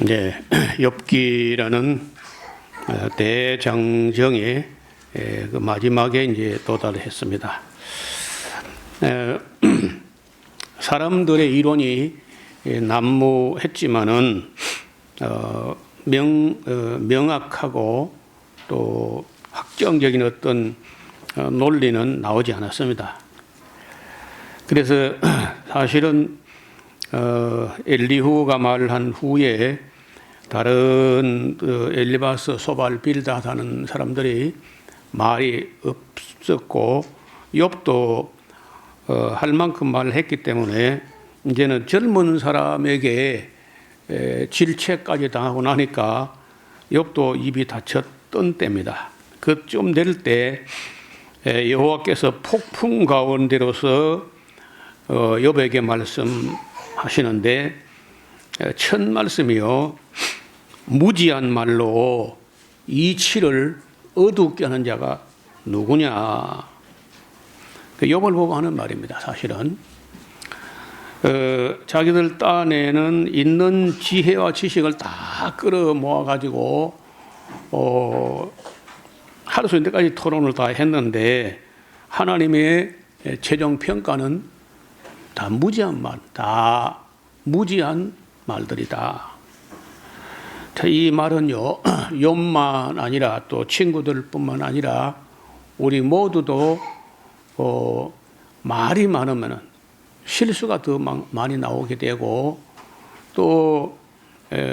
이제 욥기라는 대장정의 그 마지막에 이제 도달했습니다. 사람들의 이론이 난무했지만은 명확하고 또 확정적인 어떤 논리는 나오지 않았습니다. 그래서 사실은 엘리후가 말한 후에 다른 엘리바스, 소발, 빌닷 하는 사람들이 말이 없었고 욥도 할 만큼 말을 했기 때문에 이제는 젊은 사람에게 질책까지 당하고 나니까 욥도 입이 닫혔던 때입니다. 그쯤 될 때 여호와께서 폭풍 가운데로서 욥에게 말씀하시는데 첫 말씀이요, 무지한 말로 이치를 어둡게 하는 자가 누구냐. 욥을 보고 하는 말입니다. 사실은 자기들 딴에는 있는 지혜와 지식을 다 끌어 모아 가지고 하루 종일 때까지 토론을 다 했는데 하나님의 최종 평가는 다 무지한 말, 다 무지한 말들이다. 이 말은요, 욥만 아니라 또 친구들뿐만 아니라 우리 모두도 말이 많으면 실수가 더 많이 나오게 되고 또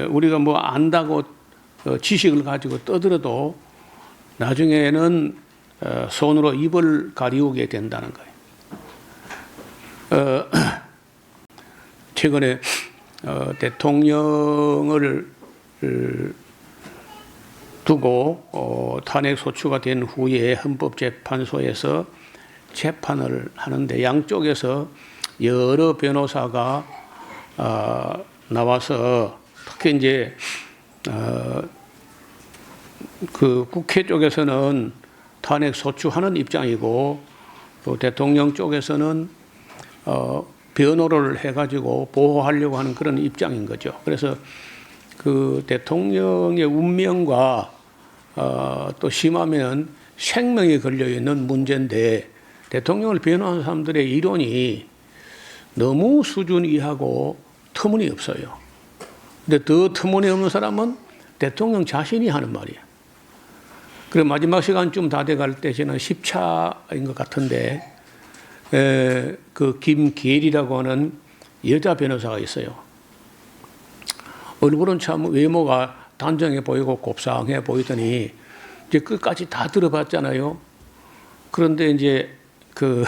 우리가 뭐 안다고 지식을 가지고 떠들어도 나중에는 손으로 입을 가리우게 된다는 거예요. 최근에 대통령을 두고 탄핵 소추가 된 후에 헌법재판소에서 재판을 하는데 양쪽에서 여러 변호사가 나와서 특히 이제 그 국회 쪽에서는 탄핵 소추하는 입장이고 또 대통령 쪽에서는 변호를 해가지고 보호하려고 하는 그런 입장인 거죠. 그래서 그 대통령의 운명과 또 심하면 생명이 걸려 있는 문제인데 대통령을 변호하는 사람들의 이론이 너무 수준 이하고 터무니없어요. 근데 더 터무니없는 사람은 대통령 자신이 하는 말이에요. 그리고 마지막 시간쯤 다 돼갈 때 저는 10차인 것 같은데 그 김계리라고 하는 여자 변호사가 있어요. 얼굴은 참 외모가 단정해 보이고 곱상해 보이더니 이제 끝까지 다 들어봤잖아요. 그런데 이제 그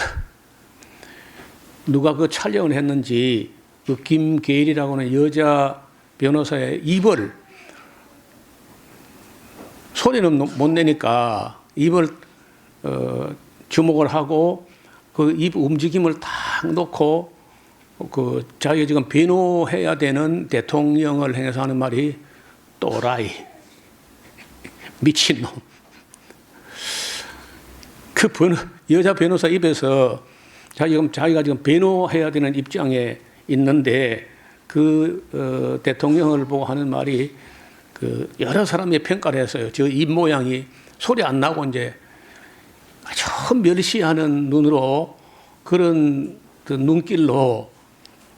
누가 그 촬영을 했는지 그 김계리라고 하는 여자 변호사의 입을 소리는 못 내니까 입을 주목을 하고 그 입 움직임을 탁 놓고 그 자기가 지금 변호해야 되는 대통령을 향해서 하는 말이 또라이, 미친놈. 그 여자 변호사 입에서 자기가 지금 변호해야 되는 입장에 있는데 그 대통령을 보고 하는 말이 그 여러 사람이 평가를 했어요. 저 입 모양이 소리 안 나고 이제 아주 멸시하는 눈으로 그런 그 눈길로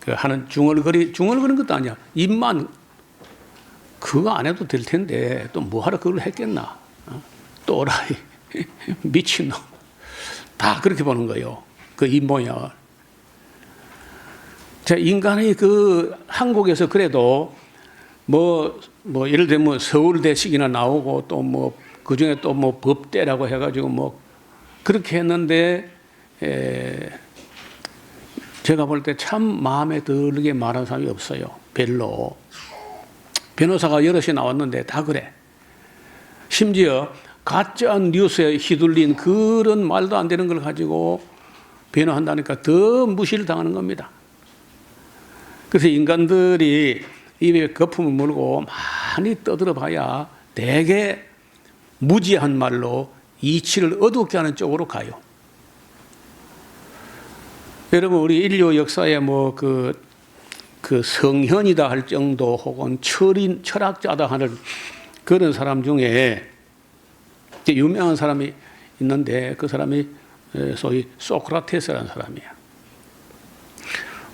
그 하는 중얼거리는 것도 아니야. 입만 그거 안 해도 될 텐데 또 뭐하러 그걸 했겠나. 또라이, 미친놈. 다 그렇게 보는 거예요. 그 입 모양을. 자, 인간의 그 한국에서 그래도 뭐 예를 들면 서울대식이나 나오고 또 뭐 그중에 또 뭐 법대라고 해가지고 뭐 그렇게 했는데 제가 볼 때 참 마음에 들게 말하는 사람이 없어요. 별로. 변호사가 여럿이 나왔는데 다 그래. 심지어 가짜 뉴스에 휘둘린 그런 말도 안 되는 걸 가지고 변호한다니까 더 무시를 당하는 겁니다. 그래서 인간들이 입에 거품을 물고 많이 떠들어 봐야 대개 무지한 말로 이치를 어둡게 하는 쪽으로 가요. 여러분, 우리 인류 역사에 뭐 그 그 성현이다 할 정도 혹은 철학자다 하는 그런 사람 중에 유명한 사람이 있는데 그 사람이 소위 소크라테스라는 사람이야.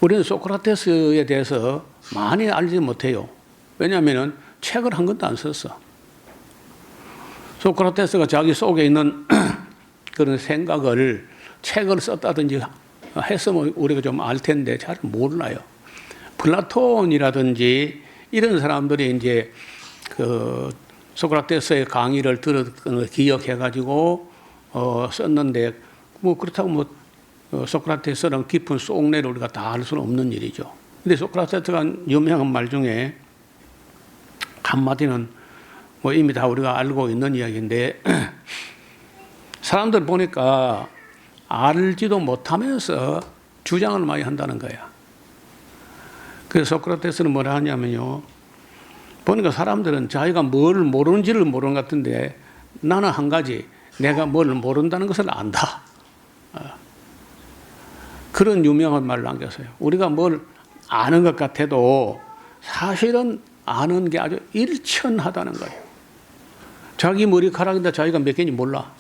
우리는 소크라테스에 대해서 많이 알지 못해요. 왜냐하면 책을 한 권도 안 썼어. 소크라테스가 자기 속에 있는 그런 생각을 책을 썼다든지 했으면 우리가 좀 알 텐데 잘 몰라요. 플라톤이라든지 이런 사람들이 이제 그 소크라테스의 강의를 들었던 걸 기억해가지고 썼는데 뭐 그렇다고 뭐 소크라테스랑 깊은 속내를 우리가 다 알 수는 없는 일이죠. 근데 소크라테스가 유명한 말 중에 한마디는 뭐 이미 다 우리가 알고 있는 이야기인데 사람들 보니까 알지도 못하면서 주장을 많이 한다는 거야. 그래서 소크라테스는 뭐라 하냐면요. 보니까 사람들은 자기가 뭘 모르는지를 모르는 것 같은데 나는 한 가지 내가 뭘 모른다는 것을 안다. 그런 유명한 말을 남겼어요. 우리가 뭘 아는 것 같아도 사실은 아는 게 아주 일천하다는 거예요. 자기 머리카락인데 자기가 몇 개인지 몰라.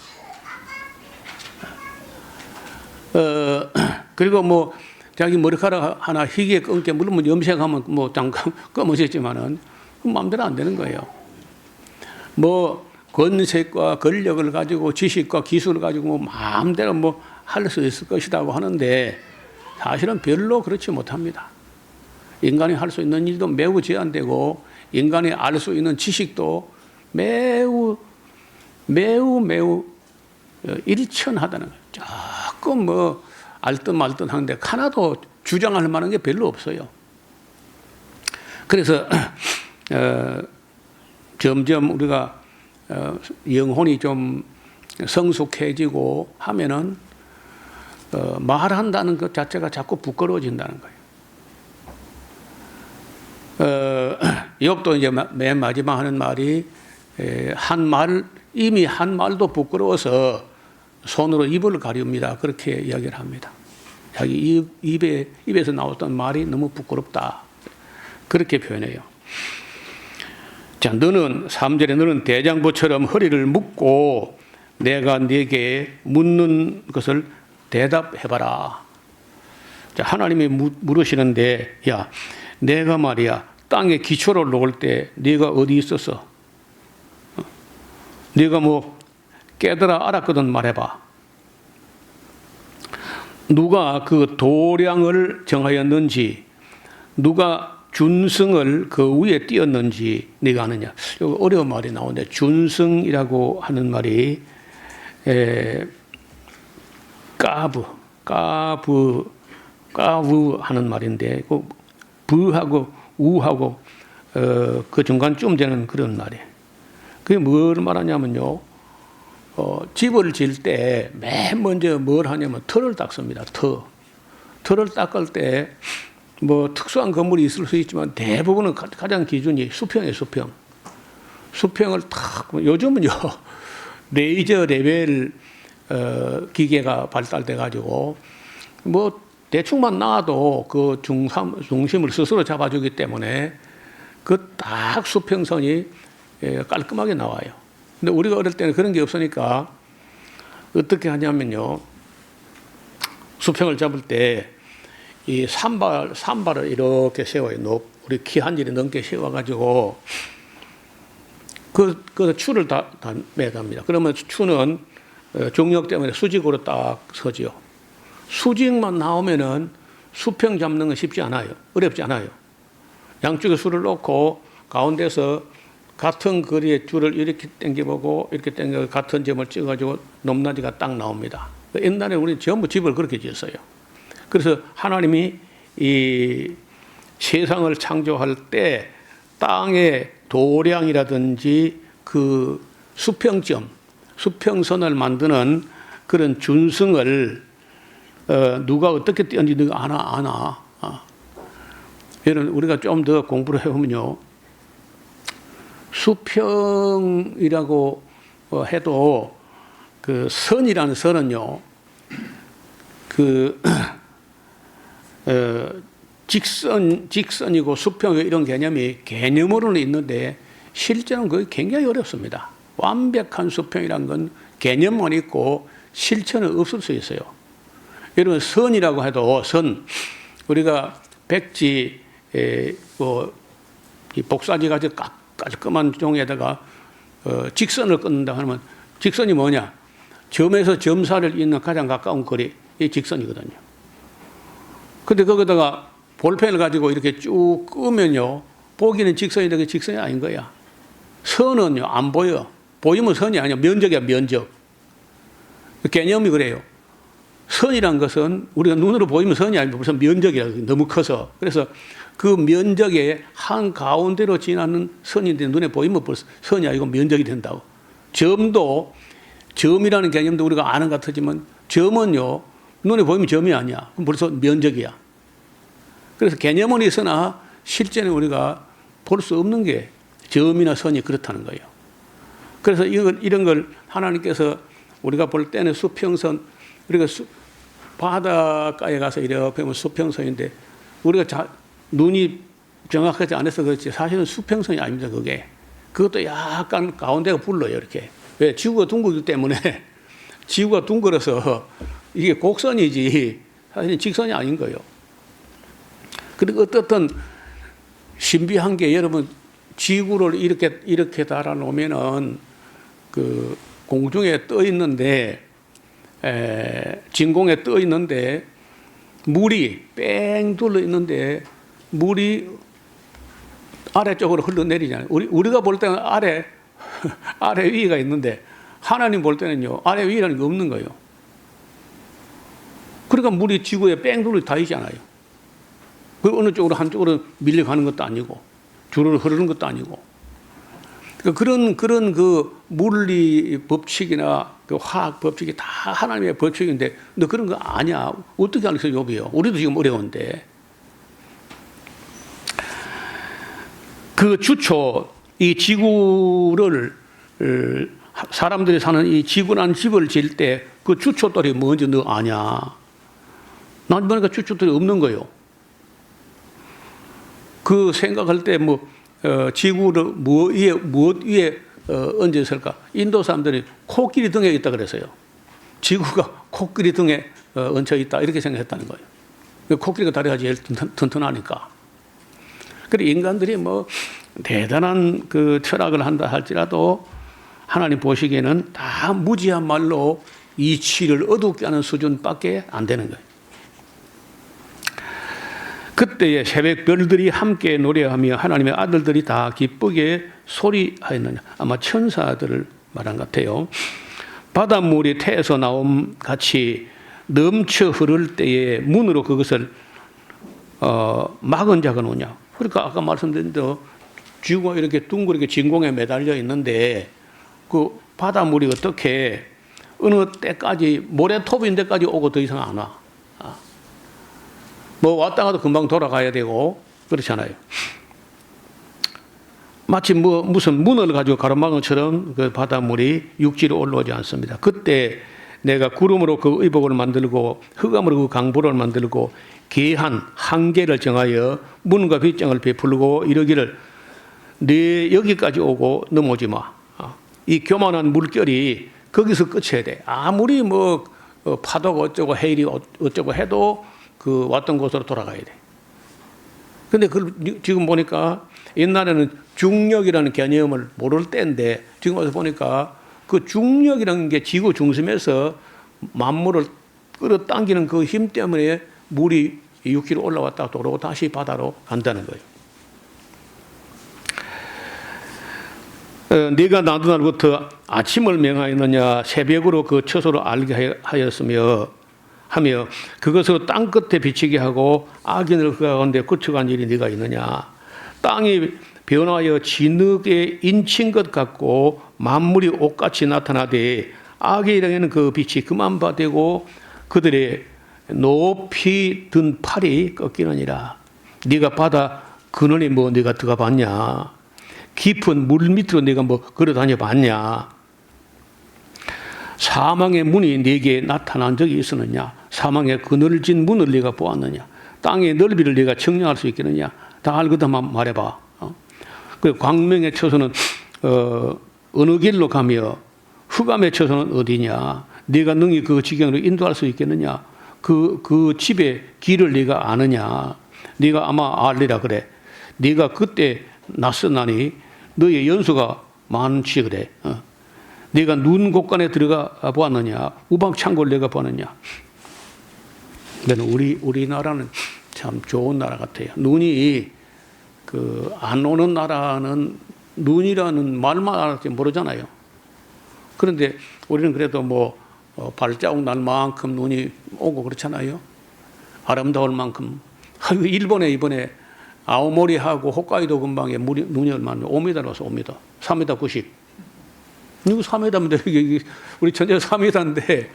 그리고 뭐 자기 머리카락 하나 희게 끊게 물론 뭐 염색하면 뭐 잠깐 검어졌지만은 마음대로 안 되는 거예요. 뭐 권색과 권력을 가지고 지식과 기술을 가지고 뭐 마음대로 뭐 할 수 있을 것이라고 하는데 사실은 별로 그렇지 못합니다. 인간이 할 수 있는 일도 매우 제한되고 인간이 알 수 있는 지식도 매우 일천하다는 거예요. 조금 뭐 알듯 말듯 하는데 하나도 주장할 만한 게 별로 없어요. 그래서 점점 우리가 영혼이 좀 성숙해지고 하면은 말한다는 것 자체가 자꾸 부끄러워진다는 거예요. 욥도 이제 맨 마지막 하는 말이 이미 한 말도 부끄러워서 손으로 입을 가립니다. 그렇게 이야기를 합니다. 자기 입에서 나왔던 말이 너무 부끄럽다. 그렇게 표현해요. 자, 너는 3절에 너는 대장부처럼 허리를 묶고 내가 네게 묻는 것을 대답해봐라. 자, 하나님이 물으시는데 야, 내가 말이야 땅에 기초를 놓을 때 네가 어디 있었어? 네가 뭐 깨달아 알았거든 말해봐. 누가 그 도량을 정하였는지 누가 준승을 그 위에 띄었는지 네가 아느냐. 여기 어려운 말이 나오는데 준승이라고 하는 말이 까부 하는 말인데 그 부하고 우하고 그 중간쯤 되는 그런 말이에요. 그게 뭘 말하냐면요. 집을 지을 때 맨 먼저 뭘 하냐면 터를 닦습니다. 터를 닦을 때 뭐 특수한 건물이 있을 수 있지만 대부분은 가장 기준이 수평이에요. 수평을 탁 요즘은요 레이저 레벨 기계가 발달돼 가지고 뭐 대충만 놔도 그 중심을 스스로 잡아주기 때문에 그 딱 수평선이 깔끔하게 나와요. 근데 우리가 어릴 때는 그런 게 없으니까 어떻게 하냐면요. 수평을 잡을 때 이 산발을 이렇게 세워요. 우리 키 한 줄이 넘게 세워가지고 그 추를 다 매답니다. 그러면 추는 중력 때문에 수직으로 딱 서지요. 수직만 나오면은 수평 잡는 건 쉽지 않아요. 어렵지 않아요. 양쪽에 줄을 놓고 가운데서 같은 거리의 줄을 이렇게 당겨보고 이렇게 당겨 같은 점을 찍어가지고 높낮이가 딱 나옵니다. 옛날에 우리 전부 집을 그렇게 지었어요. 그래서 하나님이 이 세상을 창조할 때 땅의 도량이라든지 그 수평선을 만드는 그런 준승을 누가 어떻게 띄었는지 누가 아나. 여러분 우리가 좀 더 공부를 해보면요. 수평이라고 해도 그 선이라는 선은요. 직선이고 수평 이런 개념이 개념으로는 있는데 실제는 그게 굉장히 어렵습니다. 완벽한 수평이란 건 개념만 있고 실천은 없을 수 있어요. 여러분 선이라고 해도 선 우리가 백지 이 복사지 가지고 깔끔한 종이에다가 직선을 끊는다 하면 직선이 뭐냐? 점에서 점사를 잇는 가장 가까운 거리 이 직선이거든요. 근데 거기다가 볼펜을 가지고 이렇게 쭉 끄면요 보기는 직선인데 직선이 아닌 거야. 선은요 안 보여. 보이면 선이 아니야. 면적이야 면적. 개념이 그래요. 선이란 것은 우리가 눈으로 보이면 선이 아니고 무슨 면적이야. 너무 커서. 그래서 그 면적의 한 가운데로 지나는 선인데 눈에 보이면 벌써 선이 아니고 면적이 된다고. 점도 점이라는 개념도 우리가 아는 것 같지만 점은요 눈에 보이면 점이 아니야. 그럼 벌써 면적이야. 그래서 개념은 있으나 실제는 우리가 볼 수 없는 게 점이나 선이 그렇다는 거예요. 그래서 이런 걸 하나님께서 우리가 볼 때는 수평선, 우리가 바닷가에 가서 이렇게 보면 수평선인데 우리가 눈이 정확하지 않아서 그렇지 사실은 수평선이 아닙니다. 그것도 약간 가운데가 불러요. 이렇게. 왜? 지구가 둥글기 때문에 지구가 둥글어서 이게 곡선이지 사실은 직선이 아닌 거예요. 그리고 어떻든 신비한 게 여러분 지구를 이렇게 달아놓으면은 그 공중에 떠 있는데 진공에 떠 있는데 물이 뺑 둘러 있는데 물이 아래쪽으로 흘러내리잖아요. 우리가 볼 때는 아래 위가 있는데 하나님 볼 때는요 아래 위라는 게 없는 거예요. 그러니까 물이 지구에 뺑 둘러 다 있잖아요. 그 어느 쪽으로 한쪽으로 밀려가는 것도 아니고 주로 흐르는 것도 아니고 그러니까 그런 그 물리 법칙이나 그 화학 법칙이 다 하나님의 법칙인데 너 그런 거 아니야. 어떻게 하면서 욥이요? 우리도 지금 어려운데 그 주초 이 지구를 사람들이 사는 이 지구라는 집을 지을 때 그 주초돌이 뭔지 너 아냐? 난 보니까 주초돌이 없는 거예요. 그 생각할 때 지구를 무엇 위에 얹었을까? 인도 사람들이 코끼리 등에 있다 그랬어요. 지구가 코끼리 등에 얹혀 있다 이렇게 생각했다는 거예요. 코끼리가 다리가 제일 튼튼하니까. 그래 인간들이 대단한 그 철학을 한다 할지라도 하나님 보시기에는 다 무지한 말로 이치를 어둡게 하는 수준밖에 안 되는 거예요. 그때에 새벽 별들이 함께 노래하며 하나님의 아들들이 다 기쁘게 소리하였느냐. 아마 천사들을 말한 것 같아요. 바닷물이 태에서 나옴 같이 넘쳐 흐를 때에 문으로 그것을 막은 자가 누구냐. 그러니까 아까 말씀드린 대로 지구가 이렇게 둥그렇게 진공에 매달려 있는데 그 바닷물이 어떻게 어느 때까지 모래톱인 데까지 오고 더 이상 안 와. 왔다 가도 금방 돌아가야 되고 그렇잖아요. 마치 무슨 문을 가지고 가로막은 것처럼 그 바닷물이 육지로 올라오지 않습니다. 그때 내가 구름으로 그 의복을 만들고 흑암으로 그 강보를 만들고 계한 한계를 정하여 문과 빗장을 베풀고 이러기를 네 여기까지 오고 넘어오지 마. 이 교만한 물결이 거기서 끝쳐야 돼. 아무리 파도가 어쩌고 해일이 어쩌고 해도 그 왔던 곳으로 돌아가야 돼. 근데 지금 보니까 옛날에는 중력이라는 개념을 모를 때인데 지금 와서 보니까 그 중력이라는 게 지구 중심에서 만물을 끌어당기는 그 힘 때문에 물이 6km 올라왔다가 돌아오고 다시 바다로 간다는 거예요. 네가 나도 날부터 아침을 명하였느냐 새벽으로 그 처소로 알게 하였으며 하며 그것으로 땅 끝에 비치게 하고 악인을 그 가운데 거쳐간 일이 네가 있느냐. 땅이 변화하여 진흙에 인친 것 같고 만물이 옷같이 나타나되 악의 일에는 그 빛이 그만 받되고 그들의 높이 든 팔이 꺾이느니라. 네가 바다 근원에 네가 들어가 봤냐. 깊은 물 밑으로 네가 걸어다녀 봤냐. 사망의 문이 네게 나타난 적이 있었느냐. 사망의 그늘진 문을 네가 보았느냐. 땅의 넓이를 네가 측량할 수 있겠느냐? 다 알거든만 말해봐. 그 광명의 처소는 어느 길로 가며 흑암의 처소는 어디냐? 네가 능히 그 지경으로 인도할 수 있겠느냐? 그 집의 길을 네가 아느냐? 네가 아마 알리라 그래. 네가 그때 낯선나니 너의 연수가 많지 그래. 네가 눈 곳간에 들어가 보았느냐? 우박 창고를 내가 보느냐? 우리나라는 참 좋은 나라 같아요. 눈이 안 오는 나라는 눈이라는 말만 알지 모르잖아요. 그런데 우리는 그래도 발자국 날 만큼 눈이 오고 그렇잖아요. 아름다울 만큼. 일본에 이번에 아오모리하고 홋카이도 근방에 눈이 얼마나 5m 와서 5m, 3m 90. 이거 3m인데 우리 전체 3m인데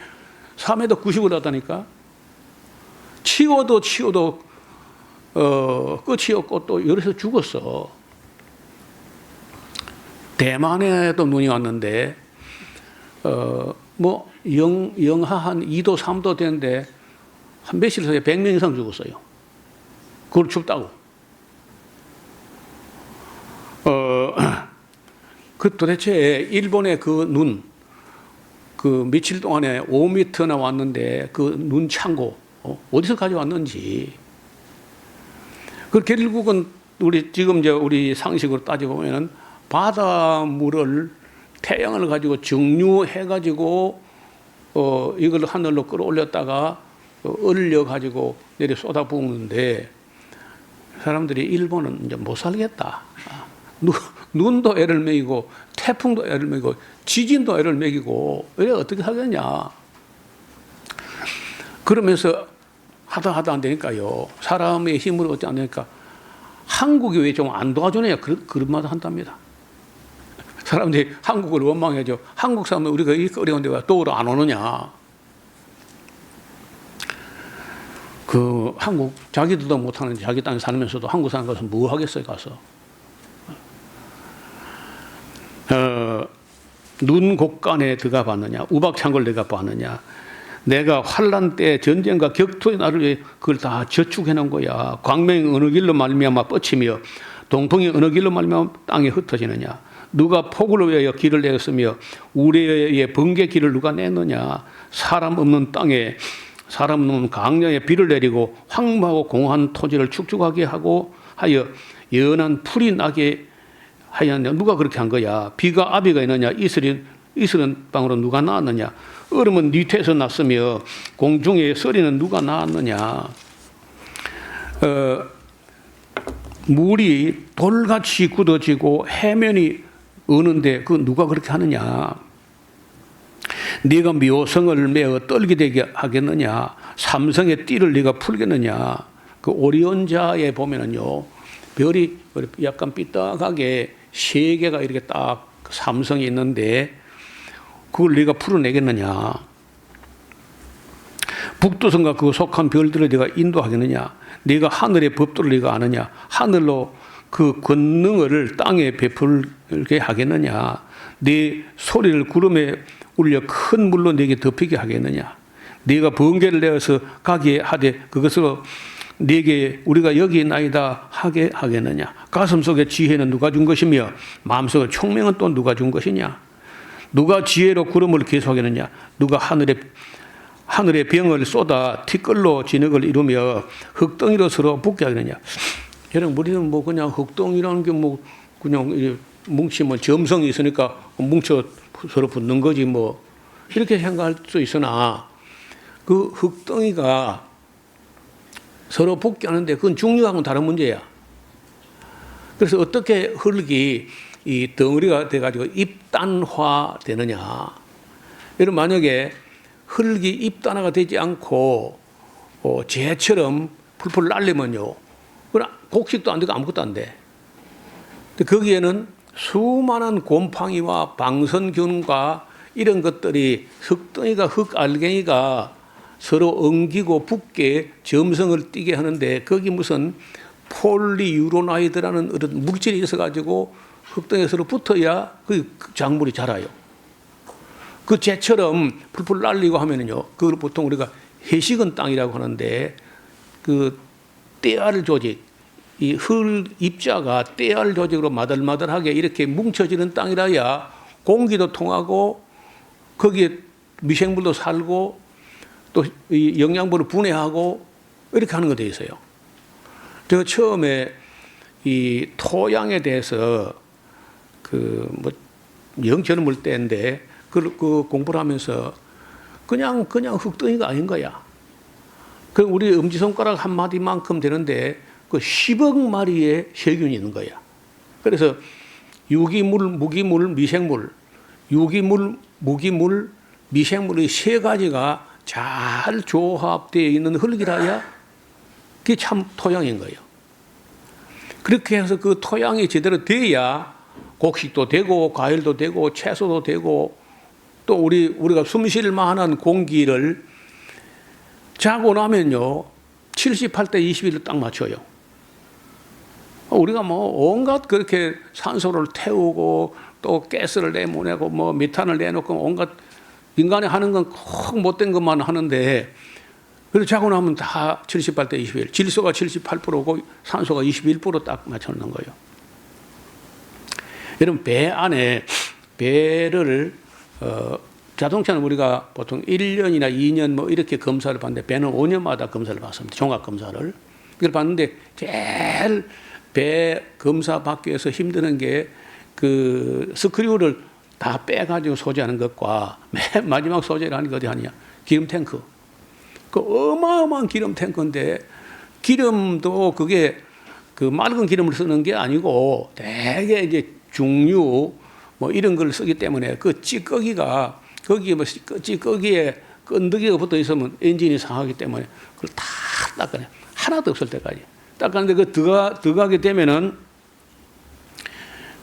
3m 90을 하다니까. 치워도 끝이 없고 또 열에서 죽었어. 대만에도 눈이 왔는데 영하 한 2도 3도 되는데 한 며칠 사이에 100명 이상 죽었어요. 그걸 춥다고. 도대체 일본의 그 며칠 동안에 5m나 왔는데 그 눈 창고 어디서 가져왔는지. 결국은 우리 상식으로 따지고 보면은 바닷물을 태양을 가지고 정류해가지고 이걸 하늘로 끌어올렸다가 얼려가지고 내려 쏟아부었는데 사람들이 일본은 이제 못 살겠다. 눈도 애를 먹이고 태풍도 애를 먹이고 지진도 애를 먹이고 이래 어떻게 하겠냐. 그러면서 하다 안 되니까요. 사람의 힘으로 어찌 안 되니까 한국이 왜 좀 안 도와주느냐 그런 말도 한답니다. 사람들이 한국을 원망해죠. 한국 사람은 우리가 이렇게 어려운데 왜 도우러 안 오느냐. 한국 자기들도 못하는 자기 땅에 살면서도 한국 사람 가서 뭐 하겠어요 가서. 눈 곳간에 들어가 봤느냐, 우박창고를 내가 봤느냐. 내가 환란 때 전쟁과 격투의 날을 위해 그걸 다 저축해 놓은 거야. 광명이 어느 길로 말미암아 뻗치며 동풍이 어느 길로 말미암아 땅에 흩어지느냐. 누가 폭우를 위하여 길을 내었으며 우레의 번개 길을 누가 냈느냐. 사람 없는 땅에 사람 없는 강량에 비를 내리고 황무하고 공한 토지를 축축하게 하고 하여 연한 풀이 나게 하였느냐. 누가 그렇게 한 거야. 비가 아비가 있느냐. 이슬은 땅으로 누가 낳았느냐. 얼음은 니태에서 났으며 공중에 서리는 누가 낳았느냐. 물이 돌같이 굳어지고 해면이 어는데 그 누가 그렇게 하느냐. 네가 묘성을 매어 떨게 되게 하겠느냐. 삼성의 띠를 네가 풀겠느냐. 그 오리온자에 보면은요 별이 약간 삐딱하게 세 개가 이렇게 딱 삼성이 있는데 그걸 네가 풀어내겠느냐. 북두성과 그 속한 별들을 네가 인도하겠느냐. 네가 하늘의 법도를 네가 아느냐. 하늘로 그 권능을 땅에 베풀게 하겠느냐. 네 소리를 구름에 울려 큰 물로 네게 덮이게 하겠느냐. 네가 번개를 내어서 가게 하되 그것으로 네게 우리가 여기 있나이다 하게 하겠느냐. 가슴속에 지혜는 누가 준 것이며 마음속에 총명은 또 누가 준 것이냐. 누가 지혜로 구름을 계속하겠느냐. 누가 하늘의 병을 쏟아 티끌로 진흙을 이루며 흙덩이로 서로 붙게 하겠느냐. 여러분 우리는 그냥 흙덩이라는 게 그냥 뭉치면 점성이 있으니까 뭉쳐 서로 붙는 거지 이렇게 생각할 수 있으나 그 흙덩이가 서로 붙게 하는데 그건 중력하고는 다른 문제야. 그래서 어떻게 흙이 이 덩어리가 돼가지고 입단화 되느냐. 여러분 만약에 흙이 입단화가 되지 않고 재처럼 풀풀 날리면요. 그건 곡식도 안 되고 아무것도 안 돼. 근데 거기에는 수많은 곰팡이와 방선균과 이런 것들이 흙덩이가 흙알갱이가 서로 엉기고 붙게 점성을 띠게 하는데 거기 무슨 폴리유로나이드라는 이런 물질이 있어가지고 흙덩이에 서로 붙어야 그 작물이 자라요. 그 재처럼 풀풀 날리고 하면은요, 그걸 보통 우리가 해식은 땅이라고 하는데 그 떼알 조직, 이 흙 입자가 떼알 조직으로 마들마들하게 이렇게 뭉쳐지는 땅이라야 공기도 통하고 거기에 미생물도 살고 또 이 영양분을 분해하고 이렇게 하는 거 돼 있어요. 제가 처음에 이 토양에 대해서 그 뭐 영 젊을 때인데 그 공부를 하면서 그냥 흙덩이가 아닌 거야. 그 우리 엄지손가락 한 마디만큼 되는데 그 10억 마리의 세균이 있는 거야. 그래서 유기물, 무기물, 미생물, 유기물, 무기물, 미생물의 세 가지가 잘 조합되어 있는 흙이라야 그게 참 토양인 거예요. 그렇게 해서 그 토양이 제대로 돼야 곡식도 되고 과일도 되고 채소도 되고 또 우리가 숨쉴 만한 공기를 자고 나면요 78대 21로 딱 맞춰요. 우리가 뭐 온갖 그렇게 산소를 태우고 또 가스를 내보내고 뭐 메탄을 내놓고 온갖 인간이 하는 건 꼭 못된 것만 하는데 그래서 자고 나면 다 78대 21 질소가 78%고 산소가 21% 딱 맞춰놓는 거예요. 여러분 배 안에 배를 자동차는 우리가 보통 1년이나 2년 뭐 이렇게 검사를 받는데 배는 5년마다 검사를 받습니다. 종합 검사를. 그걸 받는데 제일 배 검사 받기 위해서 힘드는 게 그 스크류를 다 빼가지고 소재하는 것과 맨 마지막 소재라는 게 어디 하냐? 기름 탱크. 그 어마어마한 기름 탱크인데 기름도 그게 그 맑은 기름을 쓰는 게 아니고 되게 이제 중유 뭐 이런 걸 쓰기 때문에 그 찌꺼기가 거기에 뭐 찌꺼기에 끈덕이가 붙어 있으면 엔진이 상하기 때문에 그걸 다 닦아내. 하나도 없을 때까지. 닦았는데 그 들어가게 되면은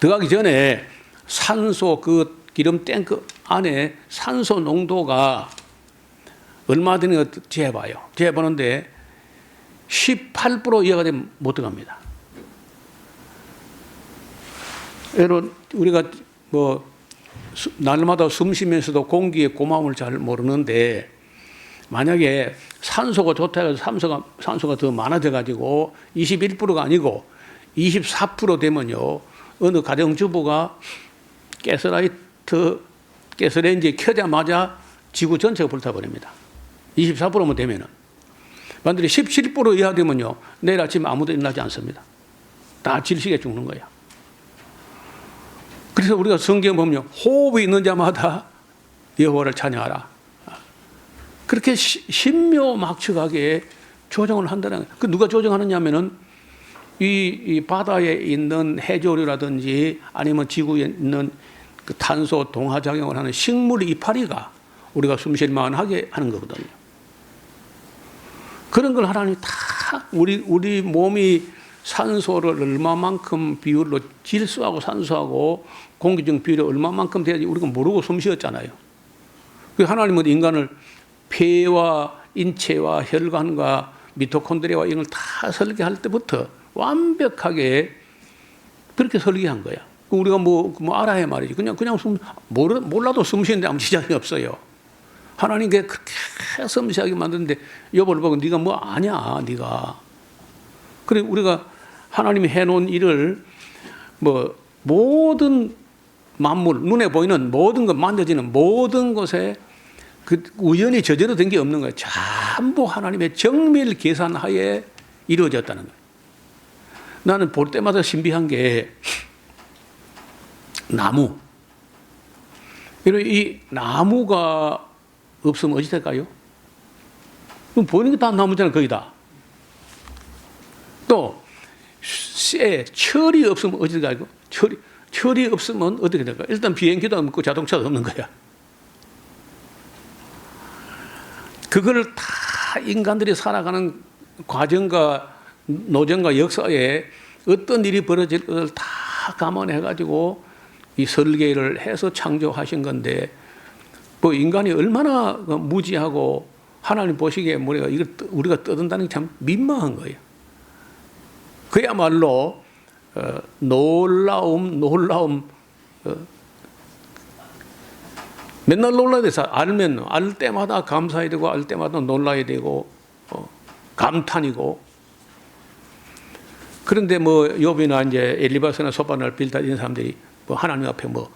들어가기 전에 산소 그 기름 탱크 안에 산소 농도가 얼마 되는 거 재봐요. 재보는데 18% 이하가 되면 못 들어갑니다. 여러분 우리가 뭐 날마다 숨 쉬면서도 공기의 고마움을 잘 모르는데 만약에 산소가 좋다 해서 산소가 더 많아져 가지고 21%가 아니고 24% 되면요 어느 가정주부가 가스레인지에 켜자마자 지구 전체가 불타버립니다. 24%면 되면은 반드시 17% 이하 되면요 내일 아침에 아무도 일어나지 않습니다. 다 질식에 죽는 거야. 그래서 우리가 성경 보면 호흡이 있는 자마다 여호와를 찬양하라. 그렇게 신묘막측하게 조정을 한다는 거예요. 그 누가 조정하느냐면은 이 바다에 있는 해조류라든지 아니면 지구에 있는 그 탄소 동화 작용을 하는 식물 이파리가 우리가 숨쉴 만하게 하는 거거든요. 그런 걸 하나님이 다 우리 몸이 산소를 얼마만큼 비율로 질소하고 산소하고 공기 중 비율이 얼마만큼 돼야지 우리가 모르고 숨 쉬었잖아요. 하나님은 인간을 폐와 인체와 혈관과 미토콘드리아와 이런 걸 다 설계할 때부터 완벽하게 그렇게 설계한 거야. 우리가 뭐 알아야 말이지. 그냥 몰라도 숨 쉬는데 아무 지장이 없어요. 하나님께 그렇게 섬세하게 만드는데 여보를 보고 네가 뭐 아냐, 네가. 그래 우리가 하나님이 해놓은 일을 뭐 모든 만물 눈에 보이는 모든 것 만져지는 모든 것에 그 우연히 저절로 된 게 없는 거예요. 전부 하나님의 정밀 계산하에 이루어졌다는 거예요. 나는 볼 때마다 신비한 게 나무. 이 나무가 없으면 어찌 될까요? 그럼 보이는 게 다 나무잖아요, 거의 다. 또 쇠, 철이 없으면 어찌 될까요? 철이 없으면 어떻게 될까요? 일단 비행기도 없고 자동차도 없는 거야. 그걸 다 인간들이 살아가는 과정과 노정과 역사에 어떤 일이 벌어질 것을 다 감안해가지고 이 설계를 해서 창조하신 건데 뭐 인간이 얼마나 무지하고 하나님 보시기에 우리가 떠든다는 게 참 민망한 거예요. 그야말로 놀라움 맨날 놀라야 돼서 알 때마다 감사해야 되고 알 때마다 놀라야 되고 감탄이고 그런데 뭐 욥이나 이제 엘리바스나 소바나를 빌다 이런 사람들이 뭐 하나님 앞에 뭐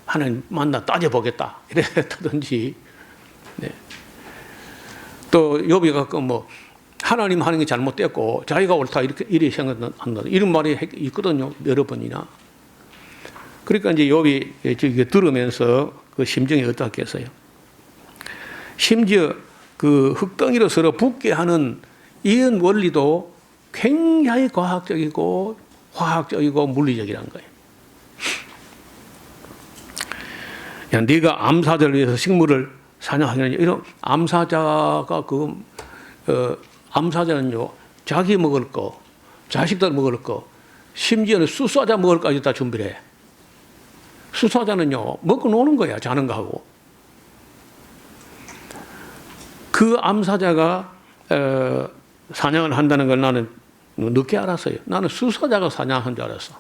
하나님 만나 따져보겠다 이랬다든지, 네. 또 욥이 가끔 뭐 하나님 하는 게 잘못됐고 자기가 옳다 이렇게 생각한다 이런 말이 있거든요, 여러 번이나. 그러니까 이제 욥이 들으면서 그 심정이 어떻겠어요? 심지어 그 흙덩이로 서로 붙게 하는 이런 원리도 굉장히 과학적이고 화학적이고 물리적이라는 거예요. 야, 네가 암사자를 위해서 식물을 사냥하겠느냐. 이런 암사자가 암사자는요, 자기 먹을 거, 자식들 먹을 거, 심지어는 수사자 먹을 거까지 다 준비를 해. 수사자는요, 먹고 노는 거야, 자는 거하고. 그 암사자가 사냥을 한다는 걸 나는 늦게 알았어요. 나는 수사자가 사냥한 줄 알았어.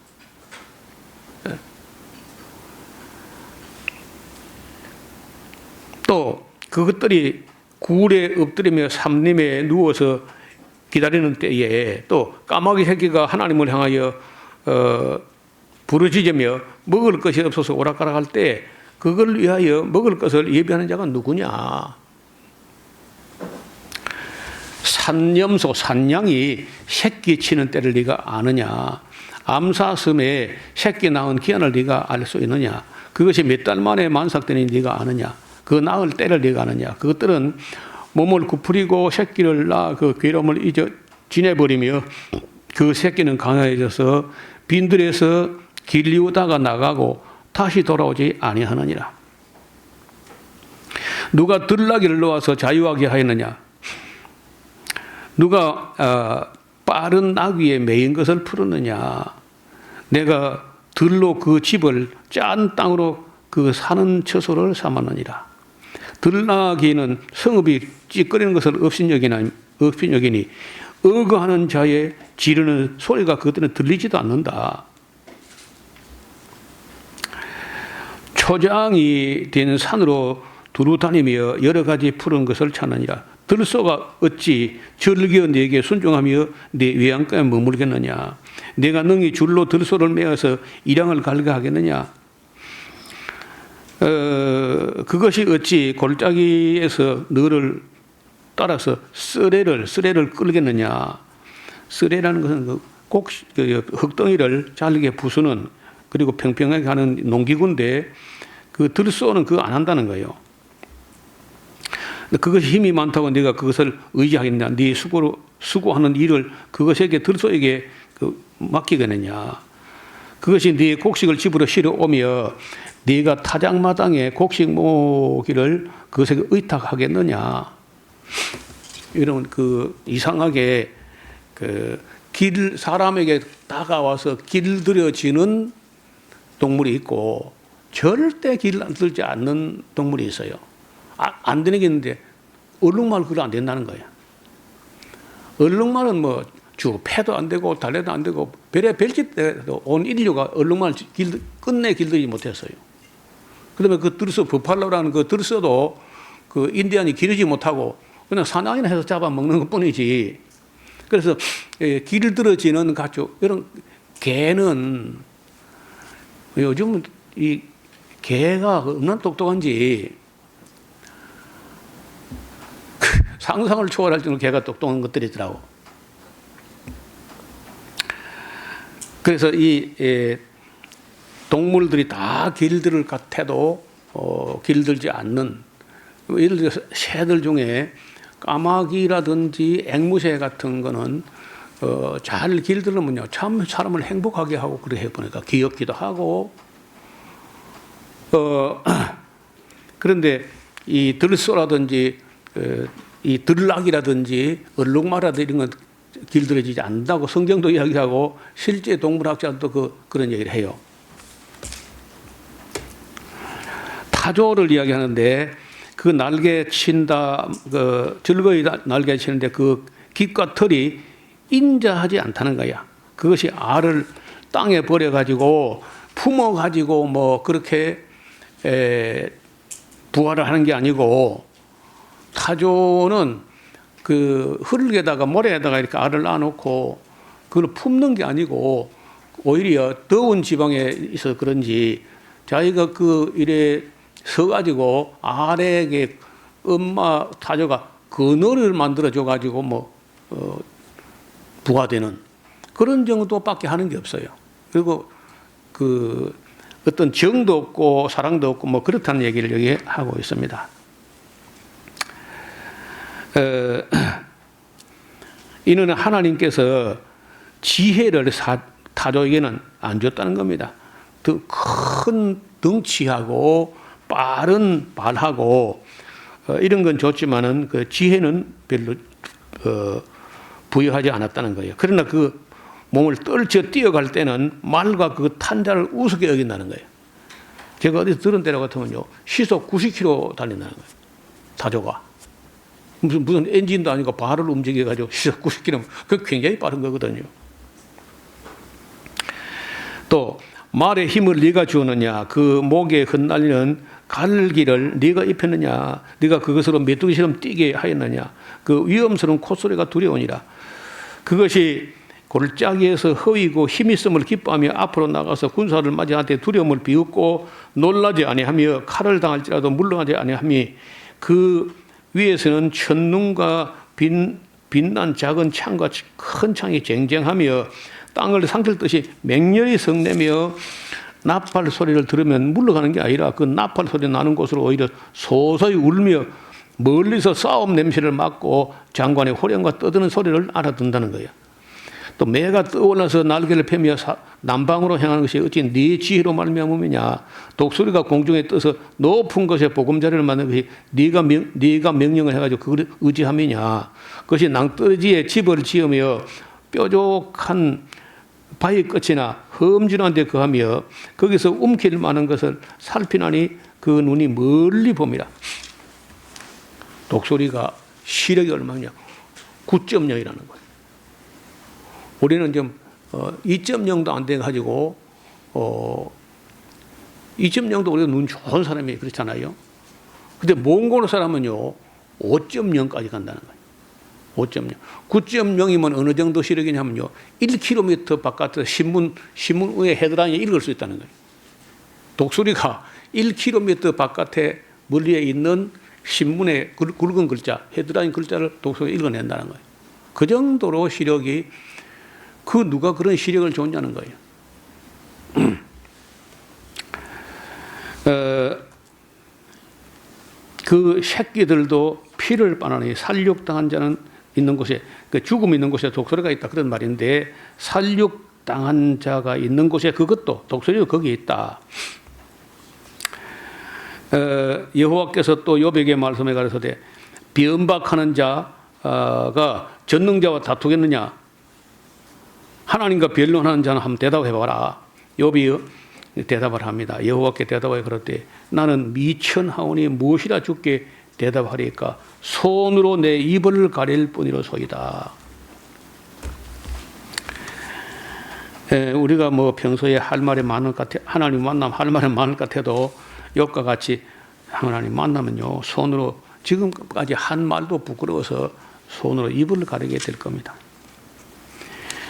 또 그것들이 굴에 엎드리며 삼림에 누워서 기다리는 때에 또 까마귀 새끼가 하나님을 향하여 부르짖으며 먹을 것이 없어서 오락가락할 때 그걸 위하여 먹을 것을 예비하는 자가 누구냐? 산염소, 산양이 새끼 치는 때를 네가 아느냐? 암사슴에 새끼 낳은 기한을 네가 알 수 있느냐? 그것이 몇 달 만에 만삭되니 네가 아느냐? 그 낳을 때를 네가 아느냐? 그것들은 몸을 구부리고 새끼를 낳아 그 괴로움을 지내버리며 그 새끼는 강해져서 빈들에서 길리우다가 나가고 다시 돌아오지 아니하느니라. 누가 들나귀를 놓아서 자유하게 하였느냐? 누가 빠른 나귀에 매인 것을 풀었느냐? 내가 들로 그 집을 짠 땅으로 그 사는 처소를 삼았느니라. 들나귀는 성읍이 찌꺼리는 것을 업신여기니 어거하는 자의 지르는 소리가 그들은 들리지도 않는다. 초장이 된 산으로 두루 다니며 여러 가지 푸른 것을 찾느니라. 들소가 어찌 절겨 네게 순종하며 네 외양가에 머물겠느냐? 내가 능히 줄로 들소를 메어서 일양을 갈게 하겠느냐? 그것이 어찌 골짜기에서 너를 따라서 쓰레를 끌겠느냐? 쓰레라는 것은 흙덩이를 잘게 부수는 그리고 평평하게 하는 농기구인데 그 들소는 그거 안 한다는 거예요. 그것이 힘이 많다고 네가 그것을 의지하겠냐? 네 수고하는 일을 그것에게 들소에게 맡기겠느냐? 그것이 네 곡식을 집으로 실어오며 네가 타작마당에 곡식 모기를 그것에게 의탁하겠느냐? 이런 이상하게 사람에게 다가와서 길들여지는 동물이 있고 절대 길들지 않는 동물이 있어요. 안 되는 게 있는데 얼룩말 그거 안 된다는 거예요. 얼룩말은 뭐 패도 안 되고 달래도 안 되고 별짓 때도 온 인류가 얼룩말 끝내 길들이지 못했어요. 그다음에 그 들소 버팔로라는 그 들소도 그 인디안이 기르지 못하고 그냥 사냥이나 해서 잡아먹는 것뿐이지. 그래서 길들어지는 가축 이런 개는 요즘 이 개가 얼마나 똑똑한지 상상을 초월할 정도로 개가 똑똑한 것들이 있더라고. 그래서 이 동물들이 다 길들을 같아도 길들지 않는, 예를 들어서 새들 중에 까마귀라든지 앵무새 같은 거는 잘 길들으면요 참 사람을 행복하게 하고 그래 보니까 귀엽기도 하고 그런데 이 들소라든지 이 들락이라든지 얼룩말이라든지 이런 건 길들여지지 않는다고 성경도 이야기하고 실제 동물학자도 그런 얘기를 해요. 타조를 이야기하는데 그 날개 친다, 즐거이 날개 치는데 그 깃과 털이 인자하지 않다는 거야. 그것이 알을 땅에 버려가지고 품어가지고 뭐 그렇게 부화를 하는 게 아니고 타조는 그 흙에다가 모래에다가 이렇게 알을 놔놓고 그걸 품는 게 아니고 오히려 더운 지방에 있어 그런지 자기가 그 일에 서가지고 아래에게 엄마 타조가 그늘을 만들어줘 가지고 부화되는 그런 정도밖에 하는 게 없어요. 그리고 그 어떤 정도 없고 사랑도 없고 뭐 그렇다는 얘기를 여기 하고 있습니다. 이는 하나님께서 지혜를 타조에게는 안 줬다는 겁니다. 더 큰 덩치하고 빠른 발하고 이런 건 좋지만은 그 지혜는 별로 부여하지 않았다는 거예요. 그러나 그 몸을 떨쳐 뛰어갈 때는 말과 그 탄자를 우습게 여긴다는 거예요. 제가 어디서 들은 데로 같으면요, 시속 90km 달린다는 거예요. 타조가. 무슨 엔진도 아니고 발을 움직여가지고 시속 90km. 그 굉장히 빠른 거거든요. 또, 말의 힘을 네가 주었느냐, 그 목에 흩날리는 갈기를 네가 입혔느냐, 네가 그것으로 메뚜기처럼 뛰게 하였느냐, 그 위험스러운 콧소리가 두려우니라. 그것이 골짜기에서 허위고 힘 있음을 기뻐하며 앞으로 나가서 군사를 맞이하되 두려움을 비웃고 놀라지 아니하며 칼을 당할지라도 물러가지 아니하며 그 위에서는 천눈과 빛난 작은 창과 큰 창이 쟁쟁하며 땅을 상틀듯이 맹렬히 성내며 나팔 소리를 들으면 물러가는 게 아니라 그 나팔 소리 나는 곳으로 오히려 소소히 울며 멀리서 싸움 냄새를 맡고 장관의 호령과 떠드는 소리를 알아듣는다는 거예요. 또 매가 떠올라서 날개를 펴며 남방으로 향하는 것이 어찌 네 지혜로 말미암음이냐. 독수리가 공중에 떠서 높은 곳에 보금자리를 만든 것이 네가 명령을 해가지고 그걸 의지함이냐. 그것이 낭떠러지에 집을 지으며 뾰족한 바위 끝이나 험준한 데 거하며 거기서 움킬 만한 것을 살피나니 그 눈이 멀리 봅니다. 독수리가 시력이 얼마냐? 9.0이라는 거예요. 우리는 좀 2.0도 안 돼가지고 2.0도 우리가 눈 좋은 사람이 그렇잖아요. 근데 몽골 사람은요 5.0까지 간다는 거예요. 5.0. 9.0이면 어느 정도 시력이냐면요 1km 바깥에서 신문 위에 헤드라인에 읽을 수 있다는 거예요. 독수리가 1km 바깥에 멀리에 있는 신문의 굵은 글자, 헤드라인 글자를 독수리가 읽어낸다는 거예요. 그 정도로 시력이 누가 그런 시력을 줬냐는 거예요. 그 새끼들도 피를 빨아내니 살육당한 자는 있는 곳에, 그 죽음 있는 곳에 독수리가 있다 그런 말인데 살육당한 자가 있는 곳에 그것도 독수리가 거기에 있다. 여호와께서 또 욥에게 말씀해 가라사대 변박하는 자가 전능자와 다투겠느냐? 하나님과 변론하는 자는 한번 대답해 봐라. 욥이 대답을 합니다. 여호와께 대답하여 그랬대 나는 미천하오니 무엇이라 주께 대답하리까? 손으로 내 입을 가릴 뿐이로소이다. 우리가 뭐 평소에 할 말이 많을 것 같아, 하나님 만나면 할 말이 많을 것 같아도 욥과 같이 하나님 만나면요 손으로 지금까지 한 말도 부끄러워서 손으로 입을 가리게 될 겁니다.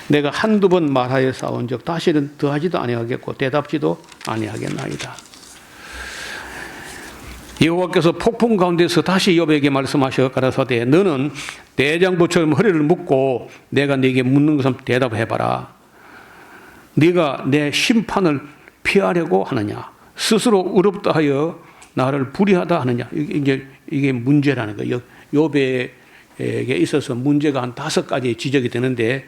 내가 한두 번 말하여 싸운 적 다시는 더하지도 아니하겠고 대답지도 아니하겠나이다. 여호와께서 폭풍 가운데서 다시 욥에게 말씀하셔 가라사대 너는 대장부처럼 허리를 묶고 내가 네게 묻는 것을 대답해봐라. 네가 내 심판을 피하려고 하느냐? 스스로 의롭다 하여 나를 불의하다 하느냐? 이게 문제라는 거예요. 욥에게 있어서 문제가 한 5가지 지적이 되는데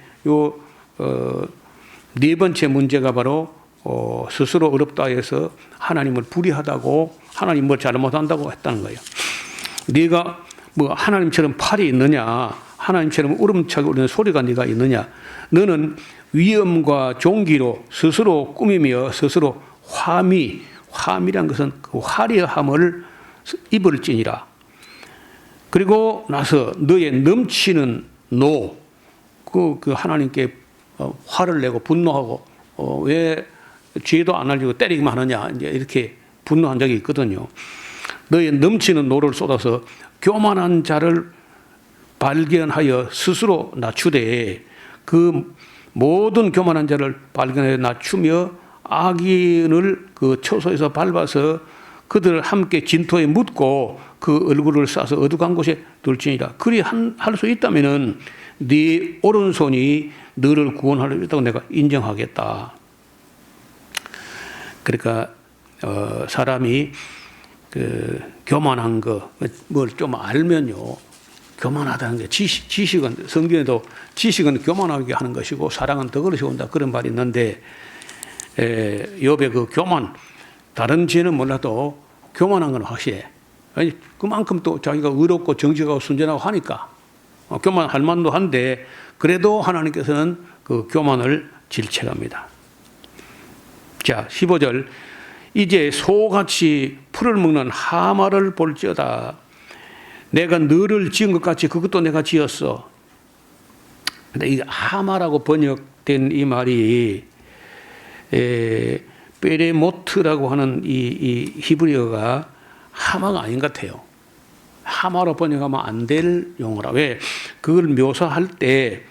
네 번째 문제가 바로 스스로 어렵다 해서 하나님을 불의하다고 하나님 뭐 잘못한다고 했다는 거예요. 네가 뭐 하나님처럼 팔이 있느냐? 하나님처럼 울음차게 울리는 소리가 네가 있느냐? 너는 위엄과 종기로 스스로 꾸미며 스스로 화미란 것은 그 화려함을 입을 찌니라. 그리고 나서 너의 넘치는 그 하나님께 화를 내고 분노하고 왜 죄도 안 알리고 때리기만 하느냐 이제 이렇게 분노한 적이 있거든요. 너의 넘치는 노를 쏟아서 교만한 자를 발견하여 스스로 낮추되 그 모든 교만한 자를 발견해 낮추며 악인을 그 처소에서 밟아서 그들을 함께 진토에 묻고 그 얼굴을 싸서 어두운 곳에 둘지니라. 그리 할 수 있다면은 네 오른손이 너를 구원하려 있다고 내가 인정하겠다. 그러니까 사람이 그 교만한 거 뭘 좀 알면요, 교만하다는 게 지식은 성경에도 지식은 교만하게 하는 것이고 사랑은 덕을 세운다 그런 말이 있는데, 욥의 그 교만, 다른 죄는 몰라도 교만한 건 확실해. 아니 그만큼 또 자기가 의롭고 정직하고 순전하고 하니까 교만할 만도 한데, 그래도 하나님께서는 그 교만을 질책합니다. 자, 15절. 이제 소같이 풀을 먹는 하마를 볼지어다. 내가 너를 지은 것 같이 그것도 내가 지었어. 근데 이 하마라고 번역된 이 말이 베레모트라고 하는 이 히브리어가 하마가 아닌 것 같아요. 하마로 번역하면 안 될 용어라. 왜? 그걸 묘사할 때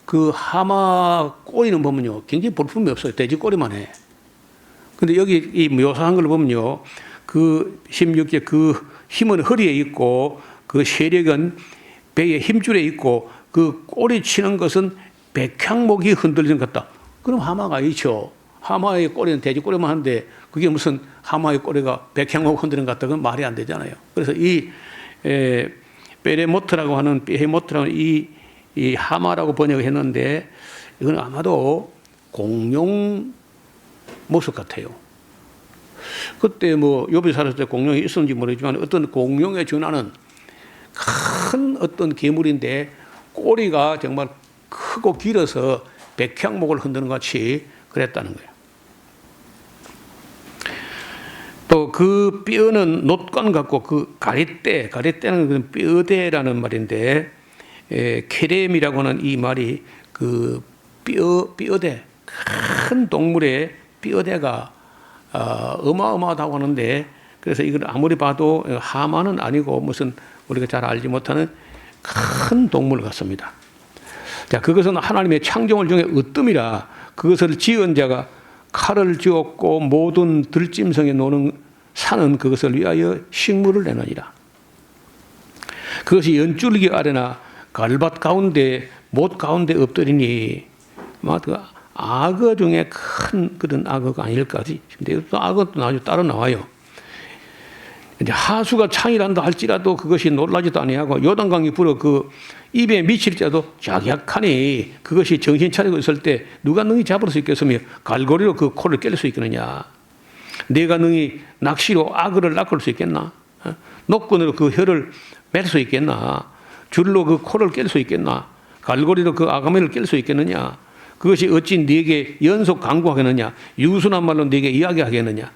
그 하마 꼬리는 보면요, 굉장히 볼품이 없어요. 돼지 꼬리만 해. 근데 여기 이 묘사한 걸 보면요, 그 16절 그 힘은 허리에 있고 그 세력은 배의 힘줄에 있고 그 꼬리 치는 것은 백향목이 흔들리는 것 같다. 그럼 하마가 아니죠. 하마의 꼬리는 돼지 꼬리만 한데 그게 무슨 하마의 꼬리가 백향목 흔드는 것 같다. 그건 말이 안 되잖아요. 그래서 이 베레모트라고 하는 이 하마라고 번역을 했는데, 이건 아마도 공룡 모습 같아요. 그때 뭐 욥이 살았을 때 공룡이 있었는지 모르지만 어떤 공룡에 준하는 큰 어떤 괴물인데 꼬리가 정말 크고 길어서 백향목을 흔드는 것 같이 그랬다는 거예요. 또 그 뼈는 놋관 같고 그 가리떼는 그 뼈대라는 말인데, 케렘이라고 하는 이 말이 그 뼈대, 큰 동물의 뼈대가 어마어마하다고 하는데, 그래서 이걸 아무리 봐도 하마는 아니고 무슨 우리가 잘 알지 못하는 큰 동물 같습니다. 자, 그것은 하나님의 창조물 중에 으뜸이라. 그것을 지은 자가 칼을 쥐었고 모든 들짐승에 노는 산은 그것을 위하여 식물을 내느니라. 그것이 연줄기 아래나 갈밭 가운데 못 가운데 엎드리니, 그 악어 중에 큰 그런 악어가 아닐까. 근데 또 악어도 나중에 따로 나와요. 이제 하수가 창이란다 할지라도 그것이 놀라지도 아니하고 요단강이 불어 그 입에 미칠 자도 약약하니 그것이 정신 차리고 있을 때 누가 능히 잡을 수 있겠으며 갈고리로 그 코를 깰 수 있겠느냐. 내가 능히 낚시로 악어를 낚을 수 있겠나? 노끈으로 그 혀를 맬 수 있겠나? 줄로 그 코를 깰 수 있겠나? 갈고리로 그 아가미를 깰 수 있겠느냐? 그것이 어찌 네게 연속 강구하겠느냐? 유순한 말로 네게 이야기하겠느냐?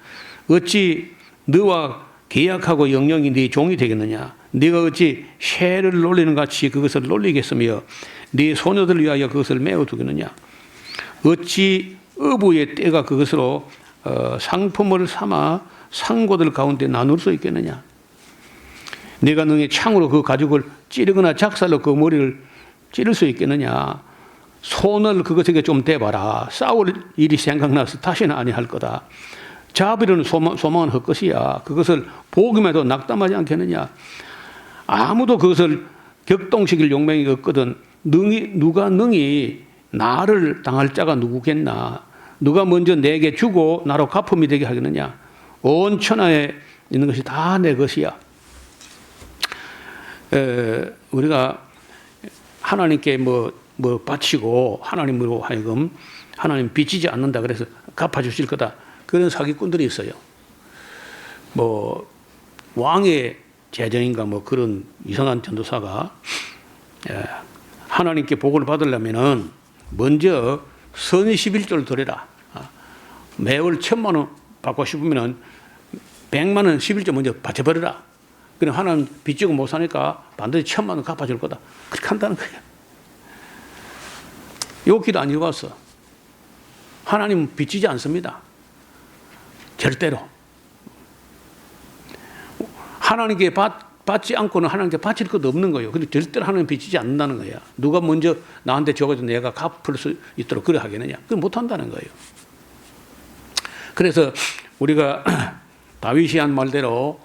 어찌 너와 계약하고 영영이 네 종이 되겠느냐? 네가 어찌 새를 놀리는 같이 그것을 놀리겠으며 네 소녀들 위하여 그것을 메어두겠느냐? 어찌 어부의 때가 그것으로 상품을 삼아 상고들 가운데 나눌 수 있겠느냐? 내가 능히 창으로 그 가죽을 찌르거나 작살로 그 머리를 찌를 수 있겠느냐? 손을 그것에게 좀 대봐라. 싸울 일이 생각나서 다시는 아니할 거다. 자비로는 소망은 헛것이야. 그것을 보기만 해도 낙담하지 않겠느냐? 아무도 그것을 격동시킬 용맹이 없거든. 누가 능히 나를 당할 자가 누구겠나? 누가 먼저 내게 주고 나로 갚음이 되게 하겠느냐? 온 천하에 있는 것이 다 내 것이야. 우리가 하나님께 뭐 바치고 하나님으로 하여금 하나님 빚지지 않는다 그래서 갚아주실 거다. 그런 사기꾼들이 있어요. 뭐 왕의 재정인가 뭐 그런 이상한 전도사가 하나님께 복을 받으려면은 먼저 선의 11조를 드려라. 매월 1,000,000원 받고 싶으면은 100만원 11조 먼저 바쳐버려라. 그럼 하나님 빚지고 못 사니까 반드시 1,000,000원 갚아줄 거다. 그렇게 한다는 거예요. 요 기도 안 읽어봤어. 하나님은 빚지지 않습니다. 절대로. 하나님께 받지 않고는 하나님께 바칠 것도 없는 거예요. 근데 절대로 하나님 빚지지 않는다는 거야. 누가 먼저 나한테 적어도 내가 갚을 수 있도록 그래 하겠느냐? 그건 못한다는 거예요. 그래서 우리가 다윗이 한 말대로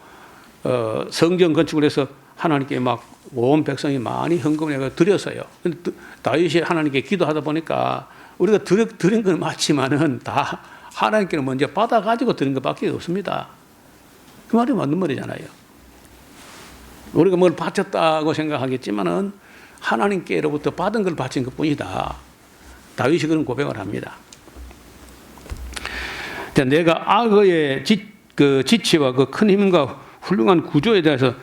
성전 건축을 해서 하나님께 막 온 백성이 많이 헌금을 해서 드렸어요. 근데 다윗이 하나님께 기도하다 보니까 우리가 드린 건 맞지만은 다 하나님께는 먼저 받아가지고 드린 것밖에 없습니다. 그 말이 맞는 말이잖아요. 우리가 뭘 바쳤다고 생각하겠지만은 하나님께로부터 받은 걸 바친 것 뿐이다. 다윗이 그런 고백을 합니다. 내가 악의 지체와 그 큰 힘과 훌륭한 구조에 대해서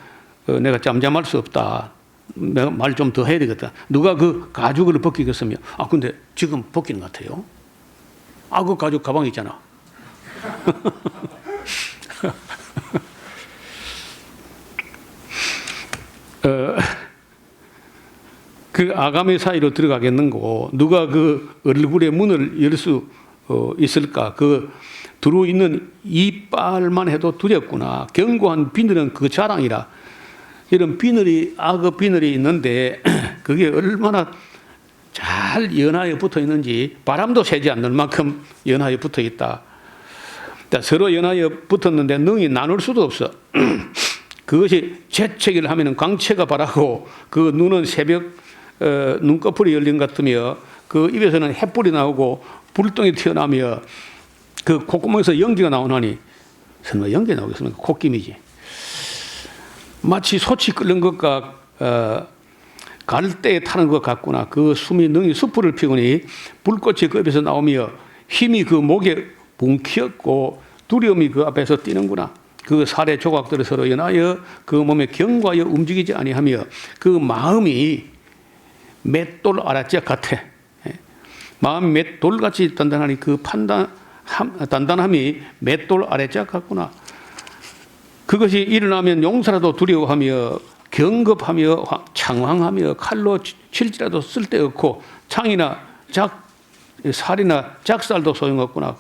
내가 잠잠할 수 없다. 내가 말 좀 더 해야 되겠다. 누가 그 가죽을 벗기겠으며? 근데 지금 벗기는 것 같아요. 그 가죽 가방 있잖아. 그 아가미 사이로 들어가겠는고 누가 그 얼굴의 문을 열 수 있을까? 그 들어있는 이빨만 해도 두렵구나. 견고한 비늘은 그 자랑이라. 이런 비늘이 악의 비늘이 있는데 그게 얼마나 잘 연하에 붙어 있는지 바람도 새지 않는 만큼 연하에 붙어 있다. 서로 연하에 붙었는데 능이 나눌 수도 없어. 그것이 재채기를 하면 광채가 바라고 그 눈은 새벽 눈꺼풀이 열린 것 같으며 그 입에서는 햇불이 나오고 불똥이 튀어나오며 그 콧구멍에서 연기가 나오나니 설마 연기 나오겠습니까? 콧김이지. 마치 솥이 끓는 것과 갈대에 타는 것 같구나. 그 숨이 능히 숯불을 피우니 불꽃이 그 입에서 나오며 힘이 그 목에 뭉키었고 두려움이 그 앞에서 뛰는구나. 그 살의 조각들을 서로 연하여 그 몸에 경과하여 움직이지 아니하며 그 마음이 맷돌 아랫짝 같아. 마음이 맷돌같이 단단하니 그 단단함이 맷돌 아랫짝 같구나. 그것이 일어나면 용사라도 두려워하며 경급하며 창황하며 칼로 칠지라도 쓸데없고 창이나 살이나 작살도 소용없구나.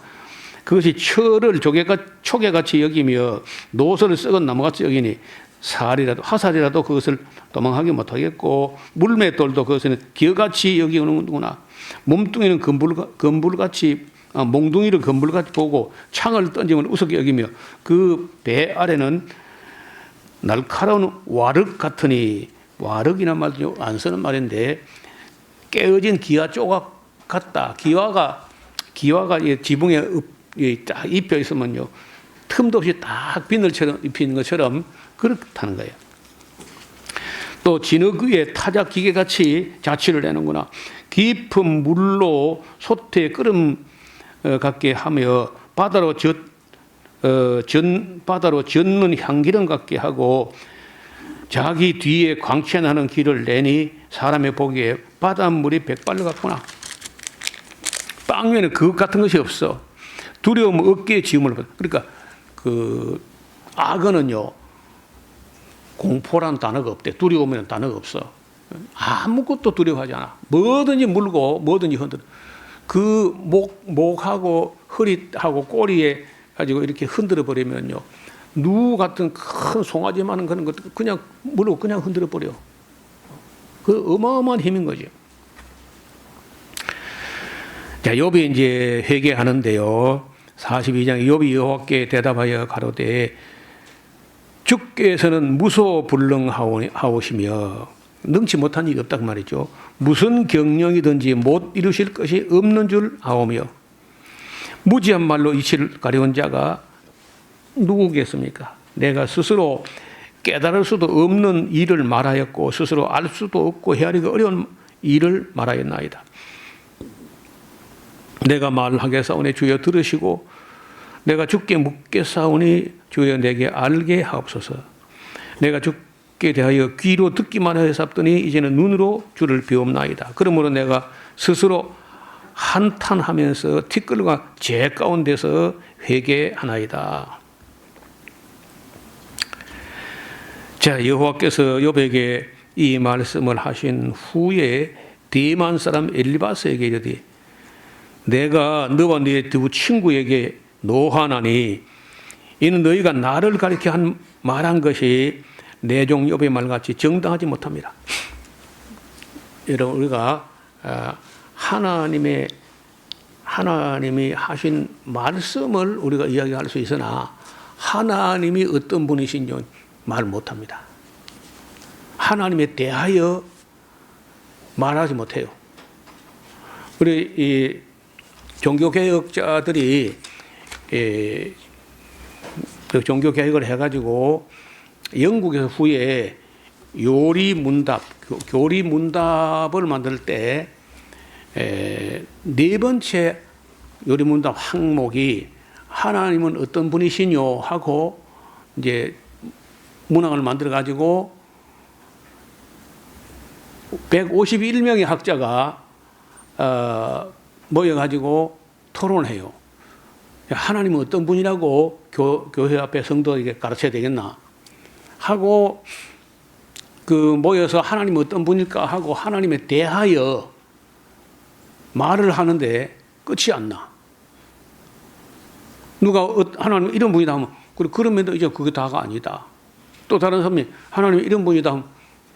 그것이 철을 초계같이 여기며 노선을 썩은 나무같이 여기니 화살이라도 그것을 도망하게 못하겠고 물맷돌도 그것은 기어같이 여기는구나. 몸뚱이는 몽둥이를 금불같이 보고 창을 던지면 우습게 여기며 그 배 아래는 날카로운 와륵 같으니, 와륵이란 말도 안 쓰는 말인데 깨어진 기와 조각 같다. 기와가 지붕에 딱 입혀 있으면요 틈도 없이 딱 비늘처럼 입히는 것처럼 그렇다는 거예요. 또 진흙 위에 타작 기계같이 자취를 내는구나. 깊은 물로 솥에 끓음 같게 하며 바다로 젓는 향기름 같게 하고 자기 뒤에 광채나는 길을 내니 사람의 보기에 바닷물이 백발로 같구나. 빵 위에는 그것 같은 것이 없어. 두려움 어깨에 지음을 받아. 그러니까 그 악어는요 공포란 단어가 없대. 두려움이라는 단어가 없어. 아무것도 두려워하지 않아. 뭐든지 물고 뭐든지 흔들어. 그 목하고 허리하고 꼬리에 가지고 이렇게 흔들어 버리면요 누 같은 큰 송아지만한 그런 것 그냥 물고 그냥 흔들어 버려. 그 어마어마한 힘인 거죠. 자, 욥이 이제 회개하는데요. 42장 욥이 여호와께 대답하여 가로되 주께서는 무소불능하오시며 능치 못한 일이 없다 그 말이죠. 무슨 경영이든지 못 이루실 것이 없는 줄 아오며 무지한 말로 이치를 가려운 자가 누구겠습니까? 내가 스스로 깨달을 수도 없는 일을 말하였고 스스로 알 수도 없고 헤아리기 어려운 일을 말하였나이다. 내가 말하겠사오니 주여 들으시고 내가 주께 묻겠사오니 주여 내게 알게 하옵소서. 내가 주께 대하여 귀로 듣기만 하였사옵더니 이제는 눈으로 주를 비옵나이다. 그러므로 내가 스스로 한탄하면서 티끌과 재 가운데서 회개하나이다. 자, 여호와께서 욥에게 이 말씀을 하신 후에 대만 사람 엘리바스에게 이르되 내가 너와 네 두 친구에게 노하나니 이는 너희가 나를 가리켜 말한 것이 내종 욥의 말같이 정당하지 못합니다. 여러분, 우리가 하나님이 하신 말씀을 우리가 이야기할 수 있으나 하나님이 어떤 분이신지 말 못합니다. 하나님에 대하여 말하지 못해요. 우리 이 종교개혁자들이 그 종교개혁을 해가지고 영국에서 후에 교리문답을 만들 때 네 번째 요리문답 항목이 하나님은 어떤 분이시뇨 하고 이제 문항을 만들어 가지고 151명의 학자가 모여 가지고 토론해요. 하나님은 어떤 분이라고 교회 앞에 성도에게 가르쳐야 되겠나 하고 그 모여서 하나님은 어떤 분일까 하고 하나님에 대하여 말을 하는데 끝이 안 나. 누가 하나님 이런 분이다 하면 그럼에도 이제 그게 다가 아니다. 또 다른 사람이 하나님 이런 분이다 하면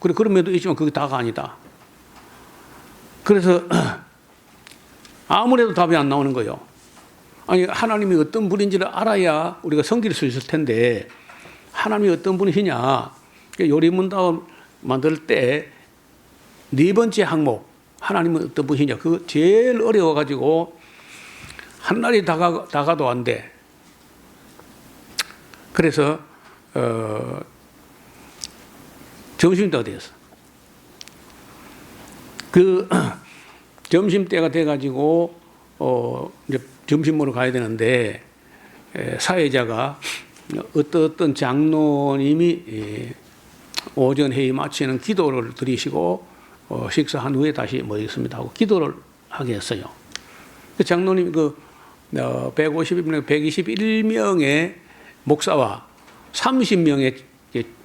그럼에도 있지만 그게 다가 아니다. 그래서 아무래도 답이 안 나오는 거예요. 아니 하나님이 어떤 분인지를 알아야 우리가 섬길 수 있을 텐데 하나님이 어떤 분이시냐. 요리문답 만들 때 네 번째 항목 하나님은 어떤 분이냐. 그거 제일 어려워가지고 한 날이 다가도 안 돼. 그래서 점심때가 되었어. 그 점심때가 돼가지고 이제 점심 먹으러 가야 되는데 사회자가 어떤 장로님이 오전 회의 마치는 기도를 드리시고 식사한 후에 다시 모이겠습니다 하고 기도를 하게 했어요. 그 장로님 121명의 목사와 30명의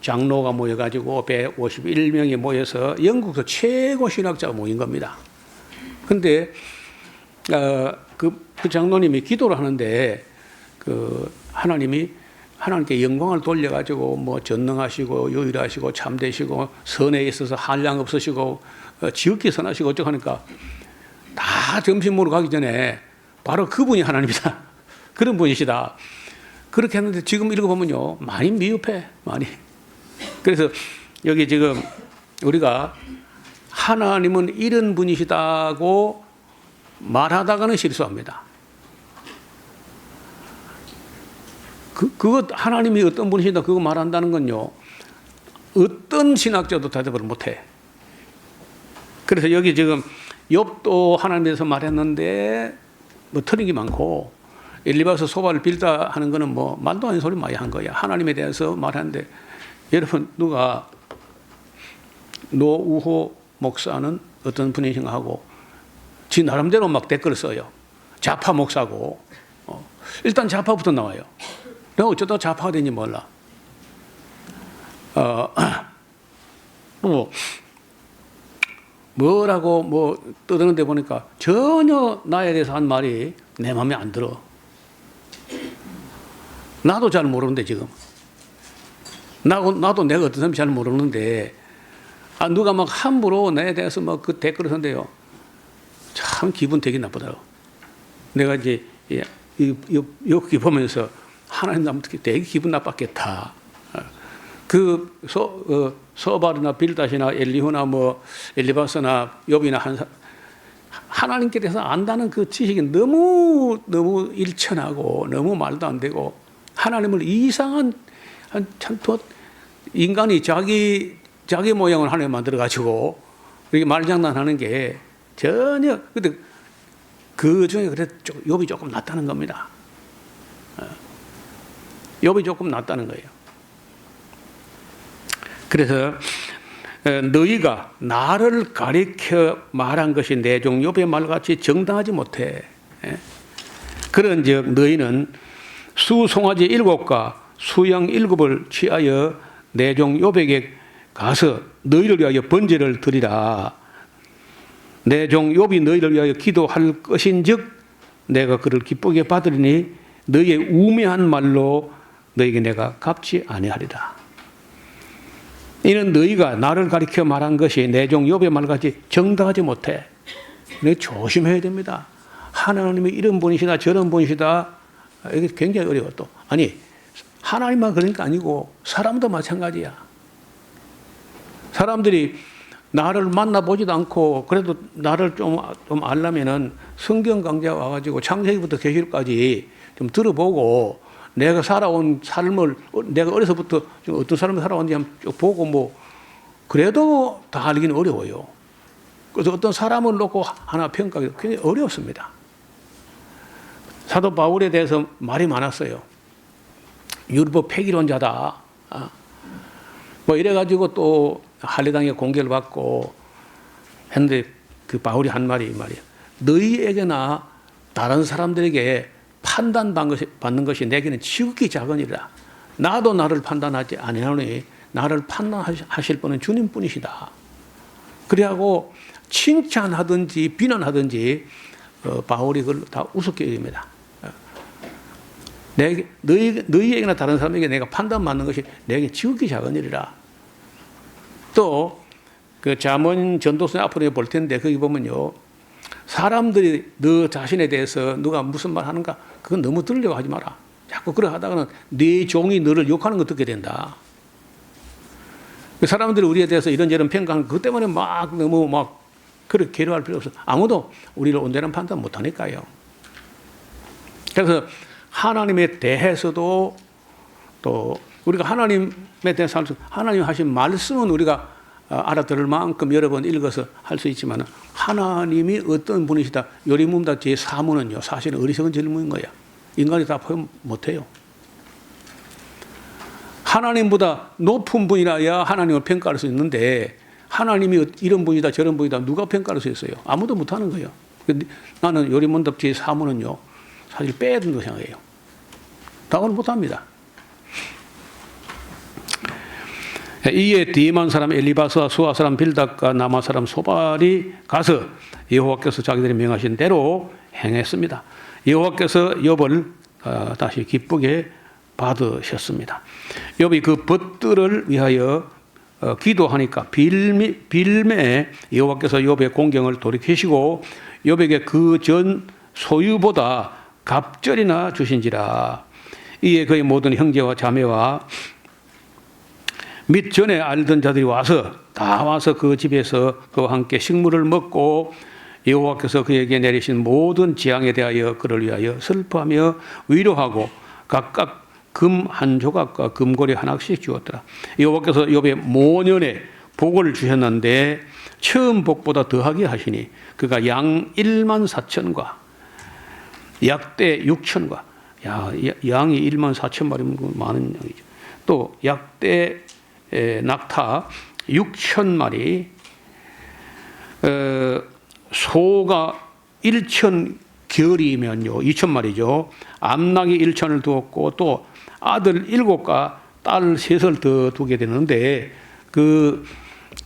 장로가 모여가지고 151명이 모여서 영국에서 최고 신학자가 모인 겁니다. 근데 그 장로님이 기도를 하는데 하나님께 영광을 돌려가지고 뭐 전능하시고 유일하시고 참되시고 선에 있어서 한량 없으시고 지극히 선하시고 어쩌고 하니까 다 점심 먹으러 가기 전에 바로 그분이 하나님이다. 그런 분이시다. 그렇게 했는데 지금 읽어보면요. 많이 미흡해. 많이. 그래서 여기 지금 우리가 하나님은 이런 분이시다고 말하다가는 실수합니다. 그것 하나님이 어떤 분이시다 그거 말한다는 건요. 어떤 신학자도 대답을 못해. 그래서 여기 지금 욥도 하나님에 대해서 말했는데 뭐 틀린 게 많고 엘리바서 소바를 빌다 하는 거는 뭐 말도 안 되는 소리 많이 한 거야. 하나님에 대해서 말하는데 여러분 누가 노우호 목사는 어떤 분이신가 하고 지 나름대로 막 댓글을 써요. 좌파 목사고 일단 좌파부터 나와요. 내가 어쩌다 좌파가 되는지 몰라. 뭐라고 뭐 떠드는데 보니까 전혀 나에 대해서 한 말이 내 마음에 안 들어. 나도 잘 모르는데 지금. 나도 내가 어떤 사람인지 잘 모르는데 누가 막 함부로 나에 대해서 막 그 댓글을 선대요. 참 기분 되게 나쁘더라고. 내가 이제 여기 보면서 하나님 나면 되게 기분 나빴겠다. 그 소발이나 빌닷이나 엘리후나 뭐 엘리바스나 욥이나 하나님께 대해서 안다는 그 지식이 너무 일천하고 너무 말도 안 되고 하나님을 이상한 참 인간이 자기 모양을 하나님 만들어 가지고 이렇게 말장난하는 게 전혀 근데 그 중에 그래도 욥이 조금 낫다는 겁니다. 욥이 조금 낫다는 거예요. 그래서 너희가 나를 가리켜 말한 것이 내 종 욥의 말같이 정당하지 못해. 그런즉 너희는 수송아지 7과 수양 7을 취하여 내 종 욥에게 가서 너희를 위하여 번제를 드리라. 내 종 욥이 너희를 위하여 기도할 것인즉 내가 그를 기쁘게 받으리니 너희의 우매한 말로 너희에게 내가 갚지 아니하리라. 이는 너희가 나를 가리켜 말한 것이 내 종 욥의 말같이 정당하지 못해. 조심해야 됩니다. 하나님이 이런 분이시다 저런 분이시다 이게 굉장히 어려워. 또 아니 하나님만 그러니까 아니고 사람도 마찬가지야. 사람들이 나를 만나보지도 않고 그래도 나를 좀 알려면은 성경 강좌 와가지고 창세기부터 계시록까지 좀 들어보고 내가 살아온 삶을 내가 어려서부터 어떤 삶을 살아왔는지 한번 쭉 보고 뭐 그래도 다 알기는 어려워요. 그래서 어떤 사람을 놓고 하나 평가하기 굉장히 어렵습니다. 사도 바울에 대해서 말이 많았어요. 율법 폐기론자다. 뭐 이래가지고 또 할례당에 공개를 받고 했는데 그 바울이 한 말이 이 말이야. 너희에게나 다른 사람들에게 판단받는 것이 내게는 지극히 작은 일이다. 나도 나를 판단하지 아니하노니 나를 판단하실 분은 주님뿐이시다. 그래하고 칭찬하든지 비난하든지 바울이 그걸 다 우습게 여깁니다. 너희에게나 다른 사람에게 내가 판단받는 것이 내게 지극히 작은 일이라. 또 그 잠언 전도서 앞으로 볼 텐데 거기 보면요. 사람들이 너 자신에 대해서 누가 무슨 말 하는가 그건 너무 들으려고 하지 마라. 자꾸 그래 하다가는 네 종이 너를 욕하는 거 듣게 된다. 사람들이 우리에 대해서 이런저런 평가하는 그 때문에 막 너무 막 그렇게 괴로워할 필요 없어. 아무도 우리를 온전한 판단 못 하니까요. 그래서 하나님에 대해서도 또 우리가 하나님에 대해서 하나님 하신 말씀은 우리가 알아들을 만큼 여러 번 읽어서 할 수 있지만 하나님이 어떤 분이시다. 요리문답 제4문은요. 사실은 어리석은 질문인 거야. 인간이 다 포용 못해요. 하나님보다 높은 분이라야 하나님을 평가할 수 있는데 하나님이 이런 분이다 저런 분이다 누가 평가할 수 있어요? 아무도 못하는 거예요. 나는 요리문답 제4문은요. 사실 빼야 된다고 생각해요. 답을 못합니다. 이에 디만 사람 엘리바스와 수아 사람 빌닷과 나마 사람 소발이 가서 여호와께서 자기들이 명하신 대로 행했습니다. 여호와께서 욥을 다시 기쁘게 받으셨습니다. 욥이 그 벗들을 위하여 기도하니까 빌매에 여호와께서 욥의 공경을 돌이키시고 욥에게 그 전 소유보다 갑절이나 주신지라. 이에 그의 모든 형제와 자매와 및 전에 알던 자들이 다 와서 그 집에서 그와 함께 식물을 먹고 여호와께서 그에게 내리신 모든 재앙에 대하여 그를 위하여 슬퍼하며 위로하고 각각 금 한 조각과 금고리 하나씩 주었더라. 여호와께서 욥의 모년에 복을 주셨는데 처음 복보다 더하게 하시니 그가 양 1만 4천과 약대 6천과 양이 1만 4천 마리면 많은 양이죠. 또 약대 낙타 6천 마리, 소가 1천 결이면요 2천 마리죠. 암낙이 1천을 두었고 또 아들 7과 딸 3을 더 두게 되는데 그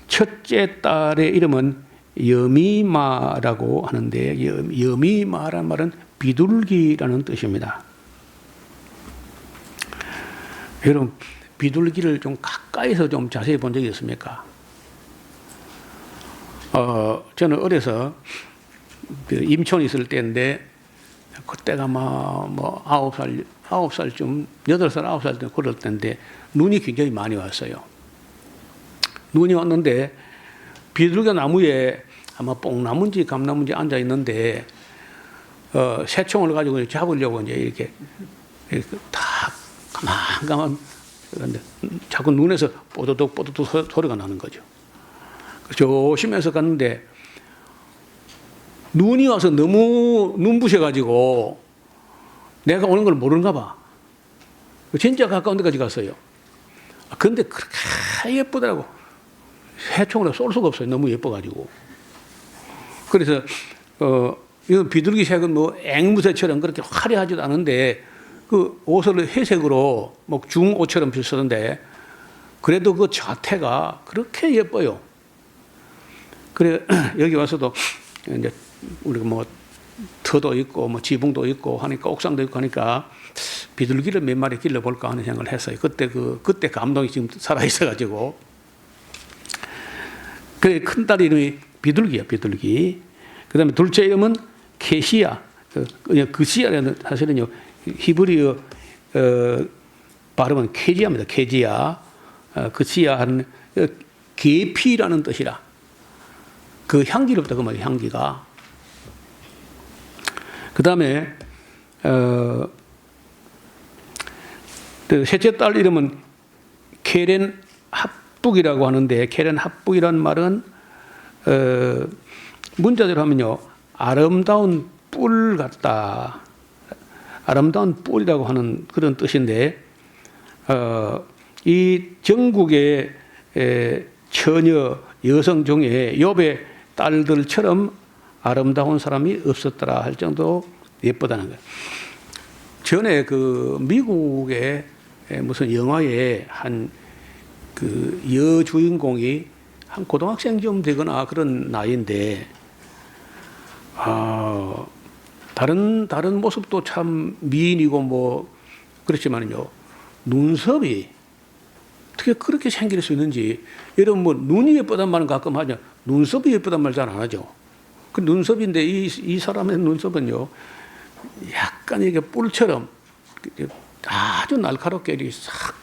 첫째 딸의 이름은 여미마라고 하는데 여미마라는 말은 비둘기라는 뜻입니다. 여러분 비둘기를 좀 가까이서 좀 자세히 본 적이 있습니까? 저는 어려서 그 임촌에 있을 때인데 그때가 뭐 9살쯤 8살 9살 때 그럴 때인데 눈이 굉장히 많이 왔어요. 눈이 왔는데 비둘기 나무에 아마 뽕나무인지 감나무인지 앉아 있는데 새총을 가지고 잡으려고 이제 이렇게 다 가만 그런데 자꾸 눈에서 뽀드득 소리가 나는 거죠. 조심해서 갔는데 눈이 와서 너무 눈부셔가지고 내가 오는 걸 모르는가 봐. 진짜 가까운 데까지 갔어요. 근데 그렇게 예쁘더라고. 새총으로 쏠 수가 없어요. 너무 예뻐가지고. 그래서 이 비둘기 색은 뭐 앵무새처럼 그렇게 화려하지도 않은데 그 옷을 회색으로 뭐 중옷처럼 비슷한데 그래도 그 자태가 그렇게 예뻐요. 그래 여기 와서도 이제 우리가 뭐 터도 있고 뭐 지붕도 있고 하니까 옥상도 있고 하니까 비둘기를 몇 마리 길러볼까 하는 생각을 했어요. 그때 감동이 지금 살아 있어가지고 그래 큰 딸 이름이 비둘기야, 비둘기. 그다음에 둘째 이름은 케시야. 그 시야라는 사실은요 히브리어 발음은 케지야입니다. 케지야. 그 시야는 계피라는 뜻이라. 그 향기롭다 그 말이야, 향기가. 그다음에 셋째 딸 이름은 케렌 합북이라고 하는데, 케렌 합북이란 말은 문자대로 하면요 아름다운 뿔 같다, 아름다운 뿔이라고 하는 그런 뜻인데, 이 전국의 처녀 여성 중에 욥의 딸들처럼 아름다운 사람이 없었더라 할 정도 예쁘다는 거예요. 전에 그 미국의 무슨 영화에 한 그 여주인공이 한 고등학생쯤 되거나 그런 나이인데, 다른 모습도 참 미인이고 뭐 그렇지만요 눈썹이 어떻게 그렇게 생길 수 있는지. 여러분 뭐 눈이 예쁘단 말은 가끔 하죠. 눈썹이 예쁘단 말 잘 안 하죠. 그 눈썹인데 이 사람의 눈썹은요 약간 이게 뿔처럼 아주 날카롭게 이렇게 싹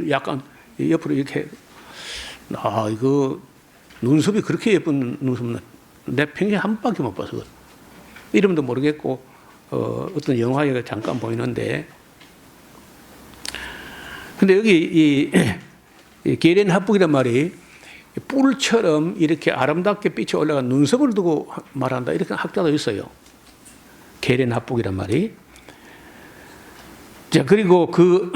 약간 옆으로 이렇게. 이거 눈썹이 그렇게 예쁜 눈썹은 내 평생 한 번밖에 못 봐서 이름도 모르겠고 어떤 영화에 잠깐 보이는데, 근데 여기 이 게렌 합북이란 말이 뿔처럼 이렇게 아름답게 빛이 올라간 눈썹을 두고 말한다 이렇게 학자도 있어요. 게렌 합북이란 말이. 자, 그리고 그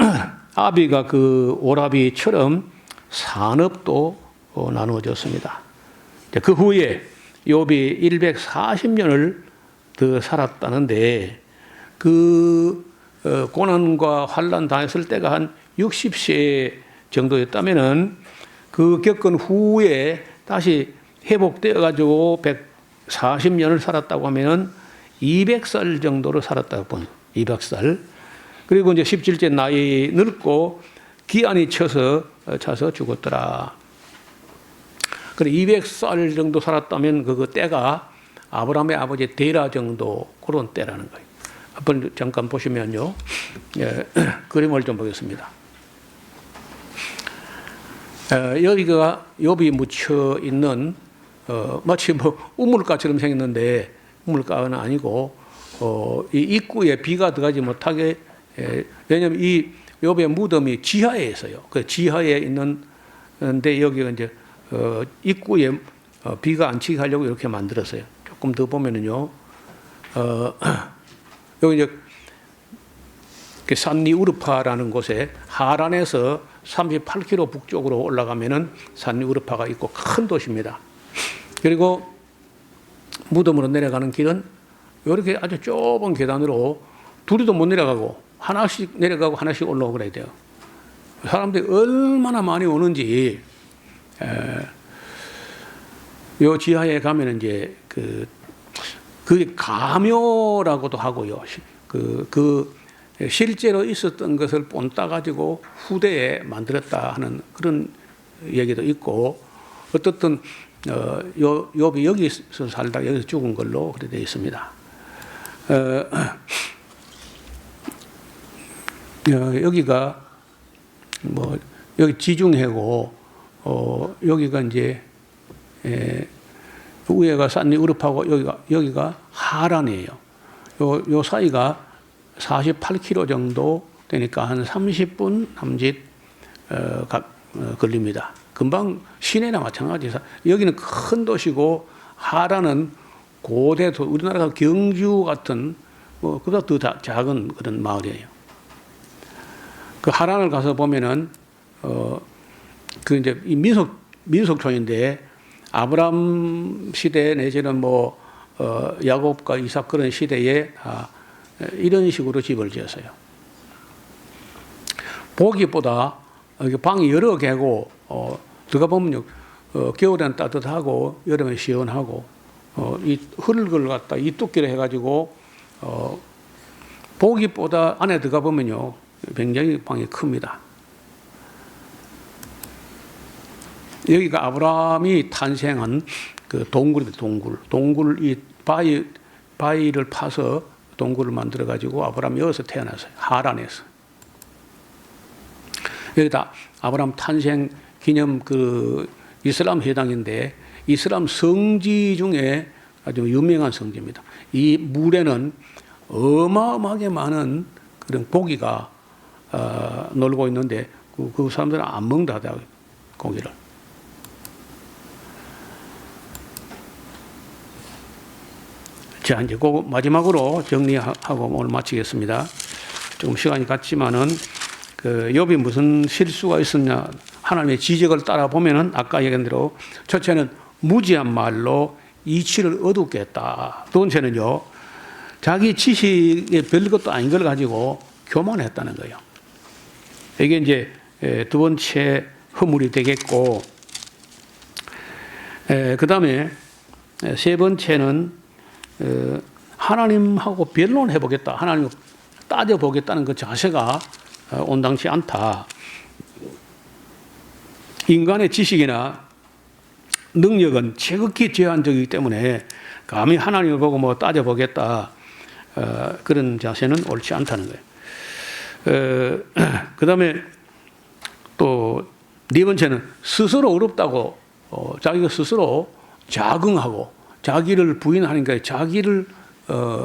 아비가 그 오라비처럼 산업도 나누어졌습니다. 자, 그 후에 욥이 140년을 더 살았다는데, 그 고난과 환난 당했을 때가 한 60세 정도였다면은 그 겪은 후에 다시 회복되어 가지고 140년을 살았다고 하면은 200살 정도로 살았다고 본 200살. 그리고 이제 17째 나이 늙고 기한이 차서 죽었더라. 그래 200살 정도 살았다면 그 때가 아브라함의 아버지 데라 정도 그런 때라는 거예요. 한번 잠깐 보시면요, 그림을 좀 보겠습니다. 여기가 욥이 묻혀 있는 마치 뭐 우물가처럼 생겼는데 우물가는 아니고 이 입구에 비가 들어가지 못하게. 왜냐하면 이 욥의 무덤이 지하에 있어요. 그 지하에 있는데 여기가 이제 입구에 비가 안 치게 하려고 이렇게 만들었어요. 조금 더 보면은요, 여기 이제 산리 우르파라는 곳에 하란에서 38km 북쪽으로 올라가면은 산리 우르파가 있고 큰 도시입니다. 그리고 무덤으로 내려가는 길은 이렇게 아주 좁은 계단으로 둘이도 못 내려가고 하나씩 내려가고 하나씩 올라오고 그래야 돼요. 사람들이 얼마나 많이 오는지. 요 지하에 가면 이제 그게 가묘라고도 하고요. 실제로 있었던 것을 본따 가지고 후대에 만들었다 하는 그런 얘기도 있고, 어떻든 욥이 여기서 살다 여기서 죽은 걸로 그렇게 되어 있습니다. 여기가 뭐 여기 지중해고 여기가 이제 위에가 산리 우르파고 여기가 하란이에요. 요 사이가 48km 정도 되니까 한 30분 남짓 걸립니다. 금방 시내나 마찬가지. 여기는 큰 도시고 하란은 고대 우리나라가 경주 같은 그보다 더 작은 그런 마을이에요. 그 하란을 가서 보면은 그 이제 이 민속촌인데 아브람 시대 내지는 뭐 야곱과 이삭 그런 시대에 이런 식으로 집을 지었어요. 보기보다 방이 여러 개고 들어가 보면요 겨울에는 따뜻하고 여름에 시원하고 이 흙을 갖다 이 두께로 해가지고 보기보다 안에 들어가 보면요 굉장히 방이 큽니다. 여기가 아브라함이 탄생한 그 동굴입니다. 동굴 이 바위를 파서 동굴을 만들어 가지고 아브라함이 여기서 태어났어요. 하란에서. 여기다 아브라함 탄생 기념 그 이슬람 회당인데 이슬람 성지 중에 아주 유명한 성지입니다. 이 물에는 어마어마하게 많은 그런 고기가 놀고 있는데 그 사람들은 안 먹는다 하더라고요. 고기를. 자, 이제 그 마지막으로 정리하고 오늘 마치겠습니다. 조금 시간이 갔지만은 그 욥이 무슨 실수가 있었냐, 하나님의 지적을 따라 보면은 아까 얘기한 대로 첫째는 무지한 말로 이치를 어둡게 했다. 두 번째는요, 자기 지식에 별것도 아닌 걸 가지고 교만했다는 거예요. 이게 이제 두 번째 허물이 되겠고, 그 다음에 세 번째는 하나님하고 변론해 보겠다, 하나님을 따져 보겠다는 그 자세가 온당치 않다. 인간의 지식이나 능력은 지극히 제한적이기 때문에 감히 하나님을 보고 뭐 따져 보겠다, 그런 자세는 옳지 않다는 거예요. 그 다음에 또 네 번째는 스스로 어렵다고 자기가 스스로 자긍하고 자기를 부인하니까 자기를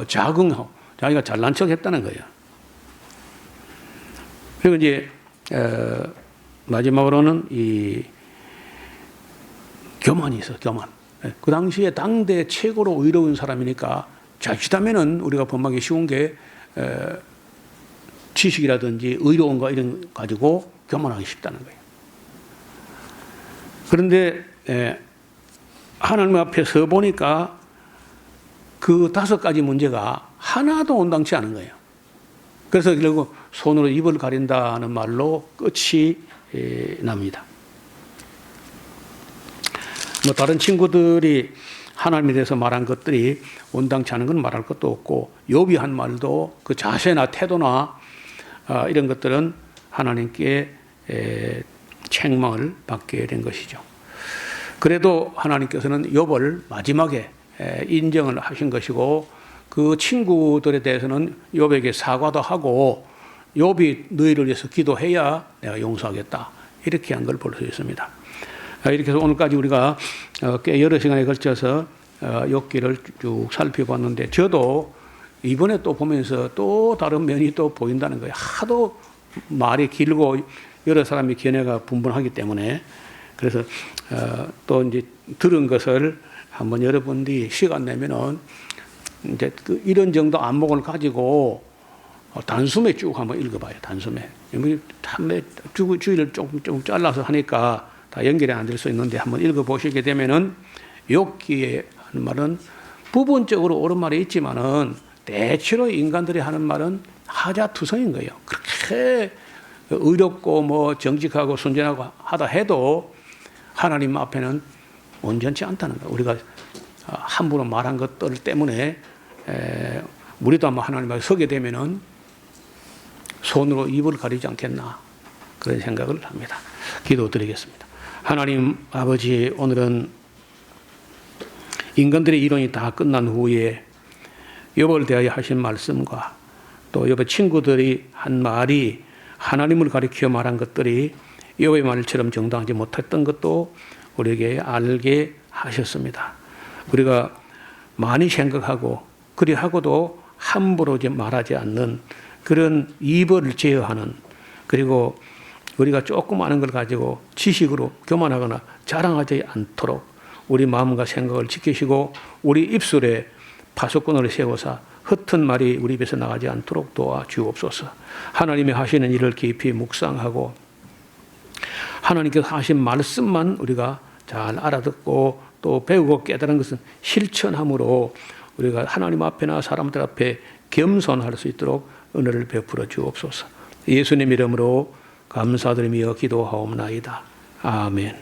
자긍하고 자기가 잘난 척 했다는 거예요. 그리고 이제 마지막으로는 이 교만이 있어, 교만. 그 당시에 당대 최고로 의로운 사람이니까 자칫하면은 우리가 범하기 쉬운 게 지식이라든지 의로운 거 이런 거 가지고 교만하기 쉽다는 거예요. 그런데 하나님 앞에 서 보니까 그 5가지 문제가 하나도 온당치 않은 거예요. 그래서 결국 손으로 입을 가린다는 말로 끝이 납니다. 뭐 다른 친구들이 하나님에 대해서 말한 것들이 온당치 않은 건 말할 것도 없고, 욥이 한 말도 그 자세나 태도나 이런 것들은 하나님께 책망을 받게 된 것이죠. 그래도 하나님께서는 욥을 마지막에 인정을 하신 것이고, 그 친구들에 대해서는 욥에게 사과도 하고, 욥이 너희를 위해서 기도해야 내가 용서하겠다, 이렇게 한 걸 볼 수 있습니다. 이렇게 해서 오늘까지 우리가 꽤 여러 시간에 걸쳐서 욥기를 쭉 살펴봤는데, 저도 이번에 또 보면서 또 다른 면이 또 보인다는 거예요. 하도 말이 길고 여러 사람이 견해가 분분하기 때문에. 그래서 또 이제 들은 것을 한번 여러분들이 시간 내면은 이제 그 이런 정도 안목을 가지고 단숨에 쭉 한번 읽어봐요. 단숨에. 주의를 조금 잘라서 하니까 다 연결이 안 될 수 있는데 한번 읽어보시게 되면은 욥기에 하는 말은 부분적으로 옳은 말이 있지만은 대체로 인간들이 하는 말은 하자투성인 거예요. 그렇게 의롭고 뭐 정직하고 순전하고 하다 해도 하나님 앞에는 온전치 않다는 거예요. 우리가 함부로 말한 것들 때문에 우리도 아마 하나님 앞에 서게 되면은 손으로 입을 가리지 않겠나, 그런 생각을 합니다. 기도드리겠습니다. 하나님 아버지, 오늘은 인간들의 이론이 다 끝난 후에 욥을 대하여 하신 말씀과 또 욥의 친구들이 한 말이 하나님을 가리켜 말한 것들이 욥의 말처럼 정당하지 못했던 것도 우리에게 알게 하셨습니다. 우리가 많이 생각하고 그리하고도 함부로 말하지 않는 그런 입을 제어하는, 그리고 우리가 조금 아는 걸 가지고 지식으로 교만하거나 자랑하지 않도록 우리 마음과 생각을 지키시고 우리 입술에 파수꾼을 세워서 흩은 말이 우리 입에서 나가지 않도록 도와주옵소서. 하나님이 하시는 일을 깊이 묵상하고 하나님께서 하신 말씀만 우리가 잘 알아듣고 또 배우고 깨달은 것은 실천함으로 우리가 하나님 앞에나 사람들 앞에 겸손할 수 있도록 은혜를 베풀어 주옵소서. 예수님 이름으로 감사드리며 기도하옵나이다. 아멘.